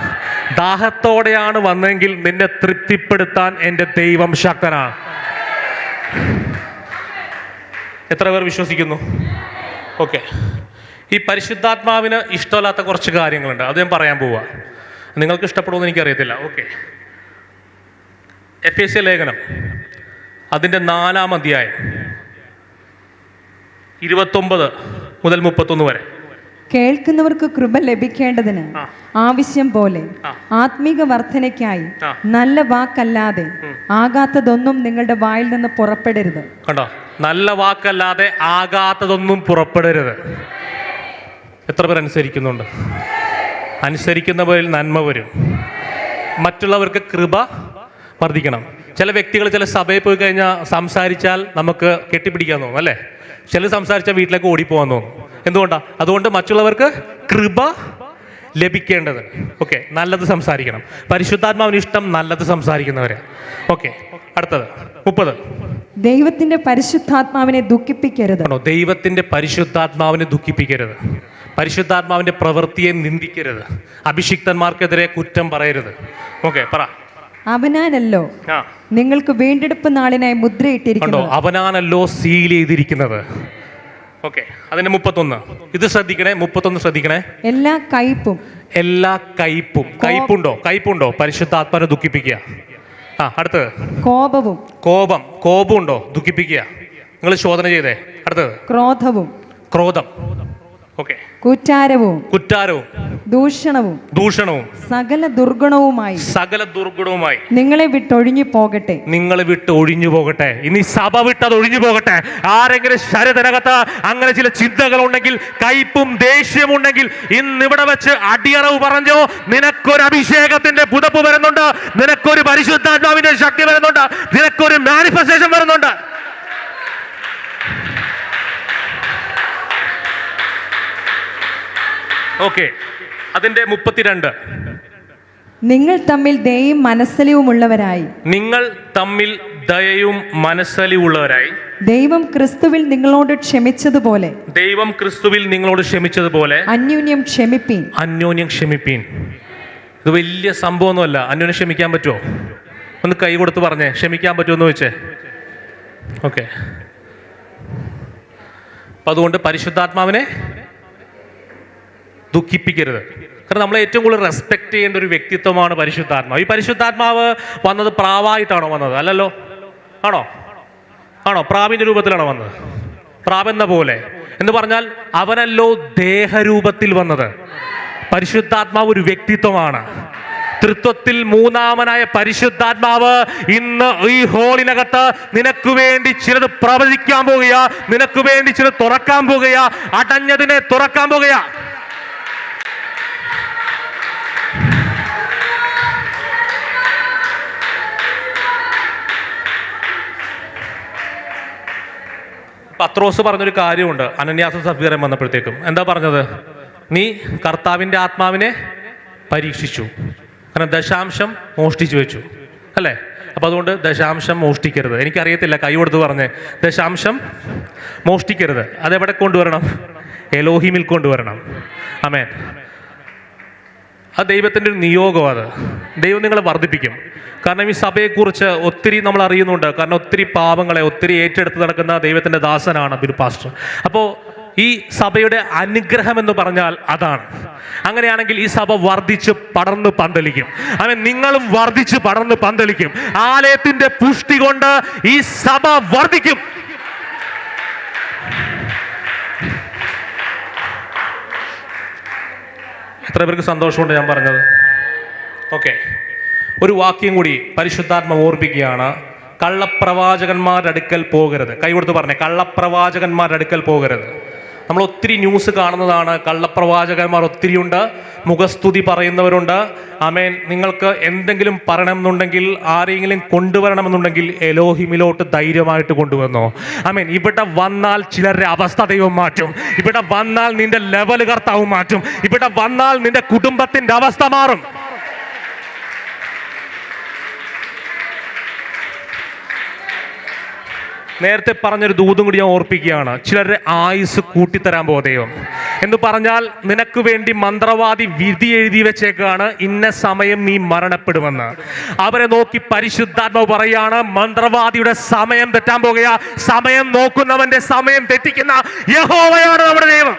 ദാഹത്തോടെയാണ് വന്നെങ്കിൽ നിന്നെ തൃപ്തിപ്പെടുത്താൻ എൻ്റെ ദൈവം ശക്തനാണ്. എത്ര പേർ വിശ്വസിക്കുന്നു? ഓക്കെ. ഈ പരിശുദ്ധാത്മാവിന് ഇഷ്ടമല്ലാത്ത കുറച്ച് കാര്യങ്ങളുണ്ട്, അത് ഞാൻ പറയാൻ പോവുക. നിങ്ങൾക്ക് ഇഷ്ടപ്പെടുമെന്ന് എനിക്കറിയത്തില്ല. ഓക്കെ. എഫേസ്യ ലേഖനം അതിൻ്റെ 4-ാം അധ്യായം 29 മുതൽ 31 വരെ. കേൾക്കുന്നവർക്ക് കൃപ ലഭിക്കേണ്ടതിന് ആവശ്യം പോലെ ആത്മീക വർധനയ്ക്കായി നല്ല വാക്കല്ലാതെ ആകാത്തതൊന്നും നിങ്ങളുടെ വായിൽ നിന്ന് പുറപ്പെടരുത്. കണ്ടോ? നല്ല വാക്കല്ലാതെ ആകാത്തതൊന്നും പുറപ്പെടരുത്. എത്ര പേർ അനുസരിക്കുന്നുണ്ട്? അനുസരിക്കുന്നവരിൽ നന്മ വരും, മറ്റുള്ളവർക്ക് കൃപ വർദ്ധിക്കണം. ചില വ്യക്തികൾ ചില സഭയിൽ പോയി കഴിഞ്ഞാൽ സംസാരിച്ചാൽ നമുക്ക് കെട്ടിപ്പിടിക്കാൻ തോന്നും, അല്ലേ? ചില സംസാരിച്ചാൽ വീട്ടിലേക്ക് ഓടിപ്പോകാൻ തോന്നും. എന്തുകൊണ്ടാണ്? അതുകൊണ്ട് മറ്റുള്ളവർക്ക് കൃപ ലഭിക്കേണ്ടത്. ഓക്കെ, നല്ലത് സംസാരിക്കണം. പരിശുദ്ധാത്മാവിന് ഇഷ്ടം നല്ലത് സംസാരിക്കുന്നവരെ. ഓക്കെ, അടുത്തത് 30. ദൈവത്തിന്റെ പരിശുദ്ധാത്മാവിനെ ദുഃഖിപ്പിക്കരുത്. ദൈവത്തിന്റെ പരിശുദ്ധാത്മാവിനെ ദുഃഖിപ്പിക്കരുത്. പരിശുദ്ധാത്മാവിന്റെ പ്രവൃത്തിയെ നിന്ദിക്കരുത്. അഭിഷിക്തന്മാർക്കെതിരെ കുറ്റം പറയരുത്. ഓക്കെ, പറ. അവനാനല്ലോ നിങ്ങൾക്ക് വീണ്ടെടുപ്പ് നാളിനായി മുദ്രയിട്ടിരിക്കുന്നത്. അവനാനല്ലോ സീൽ ചെയ്തിരിക്കുന്നത്. ഓക്കെ, അതിന്റെ 31. ഇത് ശ്രദ്ധിക്കണേ, 31 ശ്രദ്ധിക്കണേ. എല്ലാ കയ്പും കയ്പുണ്ടോ? പരിശുദ്ധാത്മാവിനെ ദുഃഖിപ്പിക്കുക. അടുത്തത് കോപം ഉണ്ടോ? ദുഃഖിപ്പിക്കുക. നിങ്ങൾ ശോധന ചെയ്തേ. അടുത്തത് ക്രോധം. ഓക്കെ. കുറ്റാരവും ദൂഷണവും സകല ദുർഗുണവുമായി നിങ്ങളെ വിട്ട് ഒഴിഞ്ഞു പോകട്ടെ. ഇനി സഭ വിട്ടത് ഒഴിഞ്ഞു പോകട്ടെ. ആരെങ്കിലും ശരീരത്തിനകത്ത് അങ്ങനെ ചില ചിന്തകൾ ഉണ്ടെങ്കിൽ, കയ്പും ദേഷ്യവും ഉണ്ടെങ്കിൽ, ഇന്നിവിടെ വെച്ച് അടിയറവ് പറഞ്ഞോ, നിനക്കൊരു അഭിഷേകത്തിന്റെ പുതപ്പ് വരുന്നുണ്ട്, നിനക്കൊരു പരിശുദ്ധാത്മാവിന്റെ ശക്തി വരുന്നുണ്ട്, നിനക്കൊരു മാനിഫെസ്റ്റേഷൻ വരുന്നുണ്ട്. ഓക്കെ, അതിന്റെ 32. നിങ്ങൾ തമ്മിൽ ദയയും മനസ്സലിവുള്ളവരായി ദൈവം ക്രിസ്തുവിൽ നിങ്ങളോട് ക്ഷമിച്ചതുപോലെ അന്യോന്യം ക്ഷമിപ്പീൻ. ഇത് വലിയ സംഭവമൊന്നുമല്ല. അന്യോന്യം ക്ഷമിക്കാൻ പറ്റുമോ? ഒന്ന് കൈ കൊടുത്ത് പറഞ്ഞേ, ക്ഷമിക്കാൻ പറ്റുമെന്ന് വെച്ചേ. ഓക്കെ. അപ്പം അതുകൊണ്ട് പരിശുദ്ധാത്മാവിനെ ദുഃഖിപ്പിക്കരുത്. കാരണം നമ്മൾ ഏറ്റവും കൂടുതൽ റെസ്പെക്ട് ചെയ്യേണ്ട ഒരു വ്യക്തിത്വമാണ് പരിശുദ്ധാത്മാവ്. ഈ പരിശുദ്ധാത്മാവ് വന്നത് പ്രാവായിട്ടാണോ വന്നത്? അല്ലല്ലോ. ആണോ? പ്രാവിന്റെ രൂപത്തിലാണോ വന്നത്? പ്രാവെന്ന പോലെ എന്ന് പറഞ്ഞാൽ അവനല്ലോ ദേഹരൂപത്തിൽ വന്നത്. പരിശുദ്ധാത്മാവ് ഒരു വ്യക്തിത്വമാണ്. തൃത്വത്തിൽ മൂന്നാമനായ പരിശുദ്ധാത്മാവ് ഇന്ന് ഈ ഹോളിനകത്ത് നിനക്ക് വേണ്ടി ചിലത് പ്രവചിക്കാൻ പോകുക, നിനക്ക് വേണ്ടി ചിലത് തുറക്കാൻ പോകുക, അടഞ്ഞതിനെ തുറക്കാൻ പോകുക. പത്രോസ് പറഞ്ഞൊരു കാര്യമുണ്ട് അനന്യാസും സഫീറയും വന്നപ്പോഴത്തേക്കും. എന്താ പറഞ്ഞത്? നീ കർത്താവിൻ്റെ ആത്മാവിനെ പരീക്ഷിച്ചു, കാരണം ദശാംശം മോഷ്ടിച്ചു വെച്ചു, അല്ലേ? അപ്പം അതുകൊണ്ട് ദശാംശം മോഷ്ടിക്കരുത്. എനിക്കറിയത്തില്ല, കൈ കൊടുത്ത് പറഞ്ഞേ, ദശാംശം മോഷ്ടിക്കരുത്. അതെവിടെ കൊണ്ടുവരണം? എലോഹിമിൽ കൊണ്ടുവരണം. ആമേൻ. അത് ദൈവത്തിൻ്റെ ഒരു നിയോഗം. അത് ദൈവം നിങ്ങളെ വർദ്ധിപ്പിക്കും. കാരണം ഈ സഭയെക്കുറിച്ച് ഒത്തിരി നമ്മൾ അറിയുന്നുണ്ട്. കാരണം ഒത്തിരി പാപങ്ങളെ ഒത്തിരി ഏറ്റെടുത്ത് നടക്കുന്ന ദൈവത്തിൻ്റെ ദാസനാണ് ബിനു പാസ്റ്റർ. അപ്പോൾ ഈ സഭയുടെ അനുഗ്രഹം എന്ന് പറഞ്ഞാൽ അതാണ്. അങ്ങനെയാണെങ്കിൽ ഈ സഭ വർദ്ധിച്ച് പടർന്ന് പന്തലിക്കും. അവൻ നിങ്ങളും വർദ്ധിച്ച് പടർന്ന് പന്തലിക്കും. ആലയത്തിന്റെ പുഷ്ടി കൊണ്ട് ഈ സഭ വർദ്ധിക്കും. എത്ര പേർക്ക് സന്തോഷമുണ്ട് ഞാൻ പറഞ്ഞത്? ഓക്കെ, ഒരു വാക്യം കൂടി പരിശുദ്ധാത്മ ഓർപ്പിക്കുകയാണ്. കള്ളപ്രവാചകന്മാരുടെ അടുക്കൽ പോകരുത്. കൈ കൊടുത്ത് പറഞ്ഞേ, കള്ളപ്രവാചകന്മാരുടെ അടുക്കൽ പോകരുത്. നമ്മൾ ഒത്തിരി ന്യൂസ് കാണുന്നതാണ്. കള്ളപ്രവാചകന്മാർ ഒത്തിരിയുണ്ട്, മുഖസ്തുതി പറയുന്നവരുണ്ട്. ആമേൻ. നിങ്ങൾക്ക് എന്തെങ്കിലും പറയണമെന്നുണ്ടെങ്കിൽ, ആരെങ്കിലും കൊണ്ടുവരണമെന്നുണ്ടെങ്കിൽ എലോഹിമിലോട്ട് ധൈര്യമായിട്ട് കൊണ്ടുവന്നോ. ആമേൻ. ഇവിടെ വന്നാൽ ചിലരുടെ അവസ്ഥ ദൈവം മാറ്റും. ഇവിടെ വന്നാൽ നിന്റെ ലെവൽ കർത്താവ് മാറ്റും. ഇവിടെ വന്നാൽ നിന്റെ കുടുംബത്തിന്റെ അവസ്ഥ മാറും. നേരത്തെ പറഞ്ഞൊരു ദൂതും കൂടി ഞാൻ ഓർപ്പിക്കുകയാണ്. ചിലരുടെ ആയുസ് കൂട്ടിത്തരാൻ പോകും ദൈവം. എന്ന് പറഞ്ഞാൽ നിനക്ക് വേണ്ടി മന്ത്രവാദി വിധി എഴുതി വെച്ചേക്കാണ്, ഇന്ന സമയം നീ മരണപ്പെടുമെന്ന്. അവരെ നോക്കി പരിശുദ്ധാത്മാവ് പറയാണ്, മന്ത്രവാദിയുടെ സമയം തെറ്റാൻ പോകുക. സമയം നോക്കുന്നവന്റെ സമയം തെറ്റിക്കുന്ന യഹോവയാണ് നമ്മുടെ ദൈവം.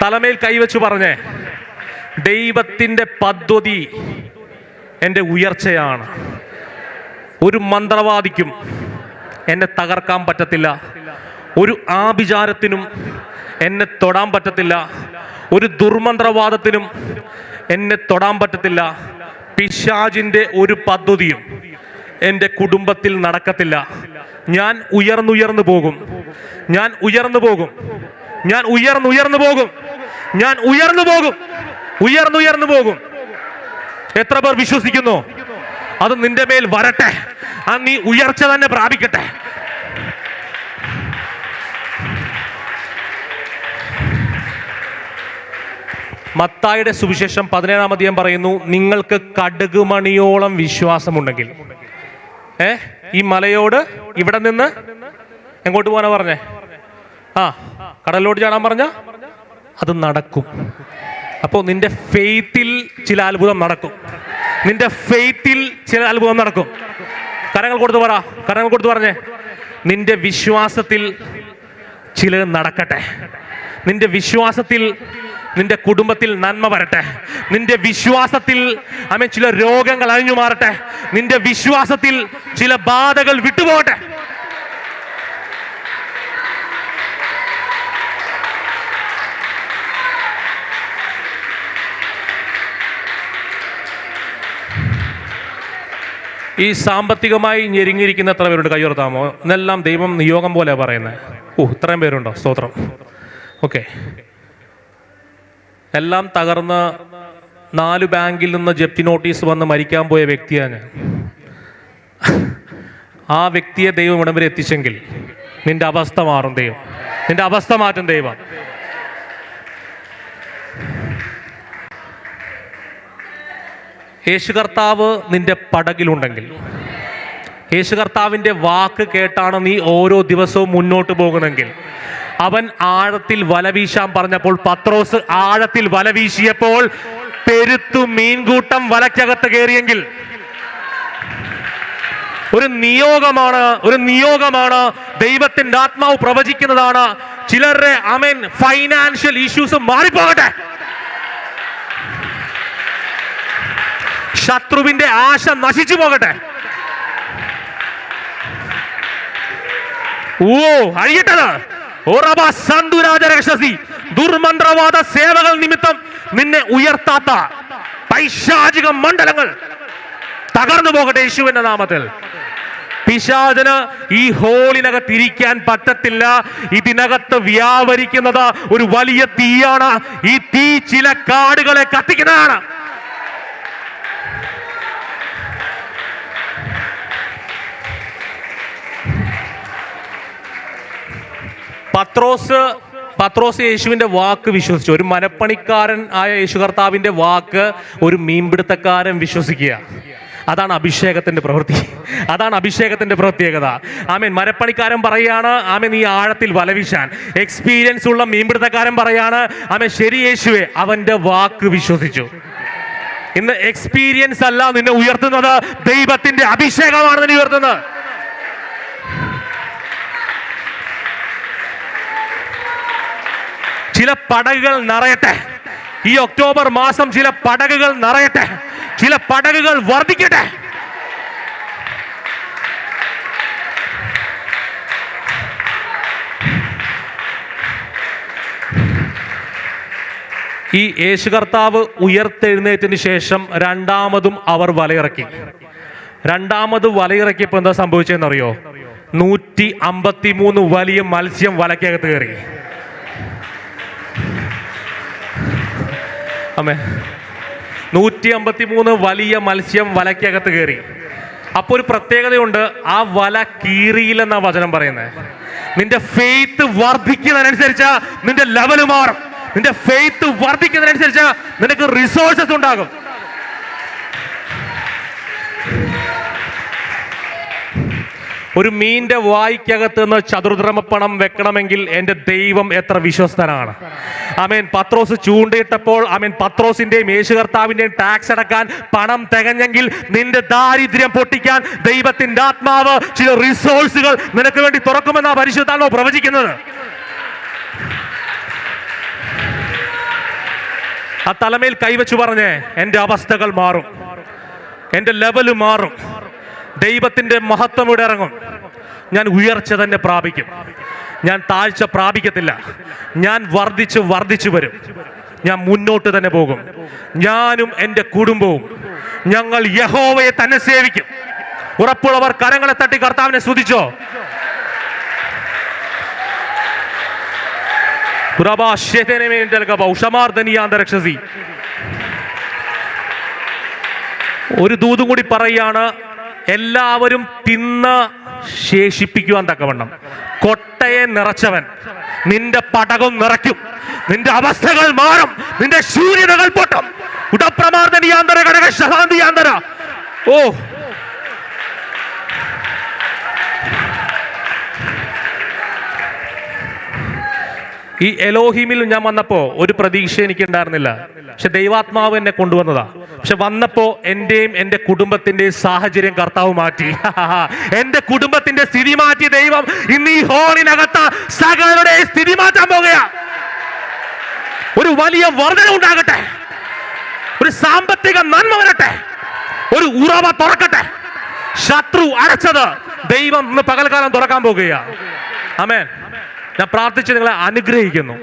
തലമേൽ കൈവച്ച് പറഞ്ഞേ, ദൈവത്തിൻ്റെ പദ്ധതി എൻ്റെ ഉയർച്ചയാണ്. ഒരു മന്ത്രവാദിക്കും എന്നെ തകർക്കാൻ പറ്റത്തില്ല. ഒരു ആഭിചാരത്തിനും എന്നെ തൊടാൻ പറ്റത്തില്ല. ഒരു ദുർമന്ത്രവാദത്തിനും എന്നെ തൊടാൻ പറ്റത്തില്ല. പിശാചിൻ്റെ ഒരു പദ്ധതിയും എൻ്റെ കുടുംബത്തിൽ നടക്കത്തില്ല. ഞാൻ ഉയർന്നുയർന്നു പോകും. ഞാൻ ഉയർന്നു പോകും. ഞാൻ ഉയർന്നുയർന്നു പോകും. ഞാൻ ഉയർന്നു പോകും. ഉയർന്നുയർന്നു പോകും. എത്ര പേർ വിശ്വസിക്കുന്നു? അത് നിന്റെ മേൽ വരട്ടെ. നീ ഉയർച്ച തന്നെ പ്രാപിക്കട്ടെ. മത്തായിയുടെ സുവിശേഷം 17-ാം അധ്യായം പറയുന്നു, നിങ്ങൾക്ക് കടുകുമണിയോളം വിശ്വാസമുണ്ടെങ്കിൽ. ഈ മലയോട് ഇവിടെ നിന്ന് എങ്ങോട്ട് പോകാനാ പറഞ്ഞേ? കടലിലോട്ട് ചാടാൻ പറഞ്ഞ അത് നടക്കും. അപ്പോൾ നിന്റെ ഫെയ്ത്തിൽ ചില അത്ഭുതം നടക്കും. നിന്റെ ഫെയ്ത്തിൽ ചില അത്ഭുതം നടക്കും. കരങ്ങൾ കൊടുത്ത് പറ, കരങ്ങൾ കൊടുത്ത് പറഞ്ഞേ, നിന്റെ വിശ്വാസത്തിൽ ചിലത് നടക്കട്ടെ. നിന്റെ വിശ്വാസത്തിൽ നിന്റെ കുടുംബത്തിൽ നന്മ വരട്ടെ. നിന്റെ വിശ്വാസത്തിൽ ചില രോഗങ്ങൾ അഴിഞ്ഞു മാറട്ടെ. നിന്റെ വിശ്വാസത്തിൽ ചില ബാധകൾ വിട്ടുപോകട്ടെ. ഈ സാമ്പത്തികമായി ഞെരുങ്ങിയിരിക്കുന്ന എത്ര പേരുണ്ട്? കയ്യോർത്താമോ? ഇന്നെല്ലാം ദൈവം നിയോഗം പോലെ പറയുന്നത്. ഇത്രയും പേരുണ്ടോ? സ്തോത്രം. ഓക്കെ, എല്ലാം തകർന്ന് 4 ബാങ്കിൽ നിന്ന് ജപ്തി നോട്ടീസ് വന്ന് മരിക്കാൻ പോയ വ്യക്തിയാണ് ഞാൻ. ആ വ്യക്തിയെ ദൈവം ഇടം വരെ എത്തിച്ചെങ്കിൽ നിന്റെ അവസ്ഥ മാറും ദൈവം. നിന്റെ അവസ്ഥ മാറ്റും ദൈവം. യേശു കർത്താവ് നിന്റെ പടകിലുണ്ടെങ്കിൽ, യേശു കർത്താവിൻ്റെ വാക്ക് കേട്ടാണ് നീ ഓരോ ദിവസവും മുന്നോട്ട് പോകുന്നെങ്കിൽ, അവൻ ആഴത്തിൽ വല വീശാൻ പറഞ്ഞപ്പോൾ പത്രോസ് ആഴത്തിൽ വല വീശിയപ്പോൾ പെരുത്തു മീൻകൂട്ടം വലയ്ക്കകത്ത് കയറിയെങ്കിൽ, ഒരു നിയോഗമാണ്, ഒരു നിയോഗമാണ്. ദൈവത്തിന്റെ ആത്മാവ് പ്രവചിക്കുന്നതാണ്. ചിലരുടെ ഫൈനാൻഷ്യൽ ഇഷ്യൂസ് മാറിപ്പോകട്ടെ. ശത്രുവിന്റെ ആശ നശിച്ചു പോകട്ടെ. അഴിയട്ടത് ദുർമന്ത്രവാദ സേവകൾ നിമിത്തം നിന്നെ ഉയർത്താത്ത പൈശാചിക മണ്ഡലങ്ങൾ തകർന്നു പോകട്ടെ യേശുവിന്റെ നാമത്തിൽ. പിശാചന് ഈ ഹോളിനകത്ത് ഇരിക്കാൻ പറ്റത്തില്ല. ഇതിനകത്ത് വ്യാപരിക്കുന്നത് ഒരു വലിയ തീയാണ്. ഈ തീ ചില കാടുകളെ കത്തിക്കുന്നതാണ്. പത്രോസ് യേശുവിന്റെ വാക്ക് വിശ്വസിച്ചു. ഒരു മനപ്പണിക്കാരൻ ആയ യേശു കർത്താവിന്റെ വാക്ക് ഒരു മീൻപിടുത്തക്കാരൻ വിശ്വസിക്കുക. അതാണ് അഭിഷേകത്തിന്റെ പ്രവൃത്തി. അതാണ് അഭിഷേകത്തിന്റെ പ്രത്യേകത. ആമേൻ. മരപ്പണിക്കാരൻ പറയാണ് ആമേൻ നീ ആഴത്തിൽ വലവിശാൻ. എക്സ്പീരിയൻസ് ഉള്ള മീൻപിടുത്തക്കാരൻ പറയാണ് ആമേൻ ശരി യേശുവേ, അവന്റെ വാക്ക് വിശ്വസിച്ചു. ഇന്ന് എക്സ്പീരിയൻസ് അല്ല നിന്നെ ഉയർത്തുന്നത്, ദൈവത്തിന്റെ അഭിഷേകമാണ് നിന്നെ ഉയർത്തുന്നത്. ചില പടകുകൾ നിറയട്ടെ ഈ ഒക്ടോബർ മാസം. ചില പടകുകൾ നിറയട്ടെ, ചില പടകുകൾ വർദ്ധിക്കട്ടെ. ഈ യേശു കർത്താവ് ഉയർത്തെഴുന്നേറ്റിന് ശേഷം രണ്ടാമതും അവർ വലയിറക്കി. രണ്ടാമത് വലയിറക്കിയപ്പോൾ എന്താ സംഭവിച്ചതെന്നറിയോ? 153 വലിയ മത്സ്യം വലക്കകത്ത് കയറി. അമ്മേ, 153 വലിയ മത്സ്യം വലക്കകത്ത് കയറി. അപ്പൊ ഒരു പ്രത്യേകതയുണ്ട്, ആ വല കീറിയില്ലെന്നാ വചനം പറയുന്നത്. നിന്റെ ഫെയ്ത്ത് വർദ്ധിക്കുന്നതിനനുസരിച്ച് നിന്റെ ലെവൽ മാറും. നിന്റെ ഫെയ്ത്ത് വർദ്ധിക്കുന്നതിനനുസരിച്ച് നിനക്ക് റിസോഴ്സസ് ഉണ്ടാകും. ഒരു മീന്റെ വായ്ക്കകത്ത് നിന്ന് ചതുർദ്രമപ്പണം വെക്കണമെങ്കിൽ എൻ്റെ ദൈവം എത്ര വിശ്വസ്തനാണ്. ആമേൻ. പത്രോസ് ചൂണ്ടയിട്ടപ്പോൾ ആമേൻ പത്രോസിന്റെയും യേശു കർത്താവിന്റെയും ടാക്സ് അടക്കാൻ പണം തികഞ്ഞെങ്കിൽ നിന്റെ ദാരിദ്ര്യം പൊട്ടിക്കാൻ ദൈവത്തിന്റെ ആത്മാവ് ചില റിസോഴ്സുകൾ നിനക്ക് വേണ്ടി തുറക്കുമെന്നാ പരിശുദ്ധാത്മാവ് പ്രവചിക്കുന്നത്. ആ തലമേൽ കൈവച്ചു പറഞ്ഞേ, എൻ്റെ അവസ്ഥകൾ മാറും, എൻ്റെ ലെവല് മാറും, ദൈവത്തിന്റെ മഹത്വം ഇവിടെ ഇറങ്ങും. ഞാൻ ഉയർച്ച തന്നെ പ്രാപിക്കും, ഞാൻ താഴ്ച പ്രാപിക്കത്തില്ല. ഞാൻ വർദ്ധിച്ചു വരും. ഞാൻ മുന്നോട്ട് തന്നെ പോകും. ഞാനും എൻ്റെ കുടുംബവും ഞങ്ങൾ യഹോവയെ തന്നെ സേവിക്കും. ഉറപ്പുള്ളവർ കരങ്ങളെ തട്ടി കർത്താവിനെ സ്തുതിച്ചോ. ഒരു ദൂതും കൂടി പറയാണ്, എല്ലാവരും തിന്ന് ശേഷിപ്പിക്കുവാൻ തക്കവണ്ണം കൊട്ടയെ നിറച്ചവൻ നിന്റെ പടകം നിറയ്ക്കും. നിന്റെ അവസ്ഥകൾ മാറും, നിന്റെ ശൂന്യതകൾ പൊട്ടും. ഉടപ്രമാർദ്ദനിയാന്തര ഘടക ശാന്തിയാന്തര. ഓ, ഈ എലോഹിമിൽ ഞാൻ വന്നപ്പോ ഒരു പ്രതീക്ഷ എനിക്ക് ഉണ്ടായിരുന്നില്ല. പക്ഷെ ദൈവാത്മാവ് എന്നെ കൊണ്ടുവന്നതാ. പക്ഷെ വന്നപ്പോ എന്റെയും എന്റെ കുടുംബത്തിന്റെയും സാഹചര്യം കർത്താവ് മാറ്റി. എന്റെ കുടുംബത്തിന്റെ സ്ഥിതി മാറ്റി ദൈവം. ഇന്ന് ഈ ഹോളിനകത്ത് സകലരുടെ സ്ഥിതി മാറ്റാൻ പോകുക. ഒരു വലിയ വർധന ഉണ്ടാകട്ടെ, ഒരു സാമ്പത്തിക നന്മ വരട്ടെ, ഒരു ഉറവ തുറക്കട്ടെ. ശത്രു അടച്ചത് ദൈവം ഇന്ന് പകൽക്കാലം തുറക്കാൻ പോകുകയാണ്. ആമേൻ. ഞാൻ പ്രാർത്ഥിച്ച് നിങ്ങളെ അനുഗ്രഹിക്കുന്നു.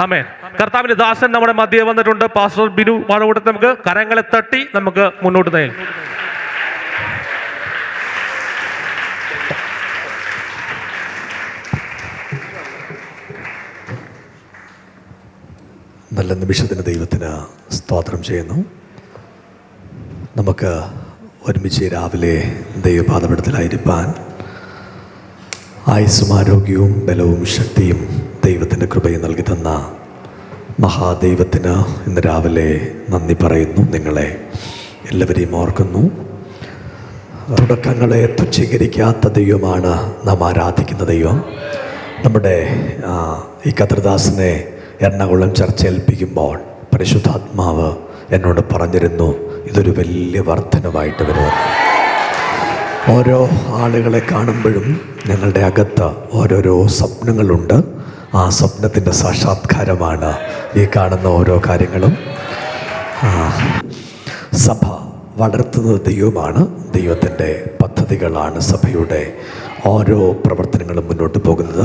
ആമേൻ. കർത്താവിന്റെ ദാസൻ നമ്മുടെ മധ്യേ വന്നിട്ടുണ്ട്, പാസ്റ്റർ ബിനു വാഴകൂട്ടത്തിൽ. നമുക്ക് കരങ്ങളെ തട്ടി നമുക്ക് മുന്നോട്ട് നയിക്കും. നല്ല നിമിഷത്തിന് ദൈവത്തിന് സ്തോത്രം ചെയ്യുന്നു. നമുക്ക് ഒരുമിച്ച് രാവിലെ ദൈവപാദപീഠത്തിലായിരിക്കാൻ ആയുസ്സും ആരോഗ്യവും ബലവും ശക്തിയും ദൈവത്തിൻ്റെ കൃപയും നൽകി തന്ന മഹാദൈവത്തിന് ഇന്ന് രാവിലെ നന്ദി പറയുന്നു. നിങ്ങളെ എല്ലാവരെയും ഓർക്കുന്നു. തുടക്കങ്ങളെ തുച്ഛീകരിക്കാത്ത ദൈവമാണ് നാം ആരാധിക്കുന്ന ദൈവം. നമ്മുടെ ഈ കർത്തൃദാസനെ എറണാകുളം ചർച്ച ഏൽപ്പിക്കുമ്പോൾ പരിശുദ്ധാത്മാവ് എന്നോട് പറഞ്ഞിരുന്നു, ഇതൊരു വലിയ വർധനവായിട്ട് വരുമെന്ന്. ഓരോ ആളുകളെ കാണുമ്പോഴും ഞങ്ങളുടെ അകത്ത് ഓരോരോ സ്വപ്നങ്ങളുണ്ട്. ആ സ്വപ്നത്തിൻ്റെ സാക്ഷാത്കാരമാണ് ഈ കാണുന്ന ഓരോ കാര്യങ്ങളും. സഭ വളർത്തുന്നത് ദൈവമാണ്. ദൈവത്തിൻ്റെ പദ്ധതികളാണ് സഭയുടെ ഓരോ പ്രവർത്തനങ്ങളും മുന്നോട്ട് പോകുന്നത്.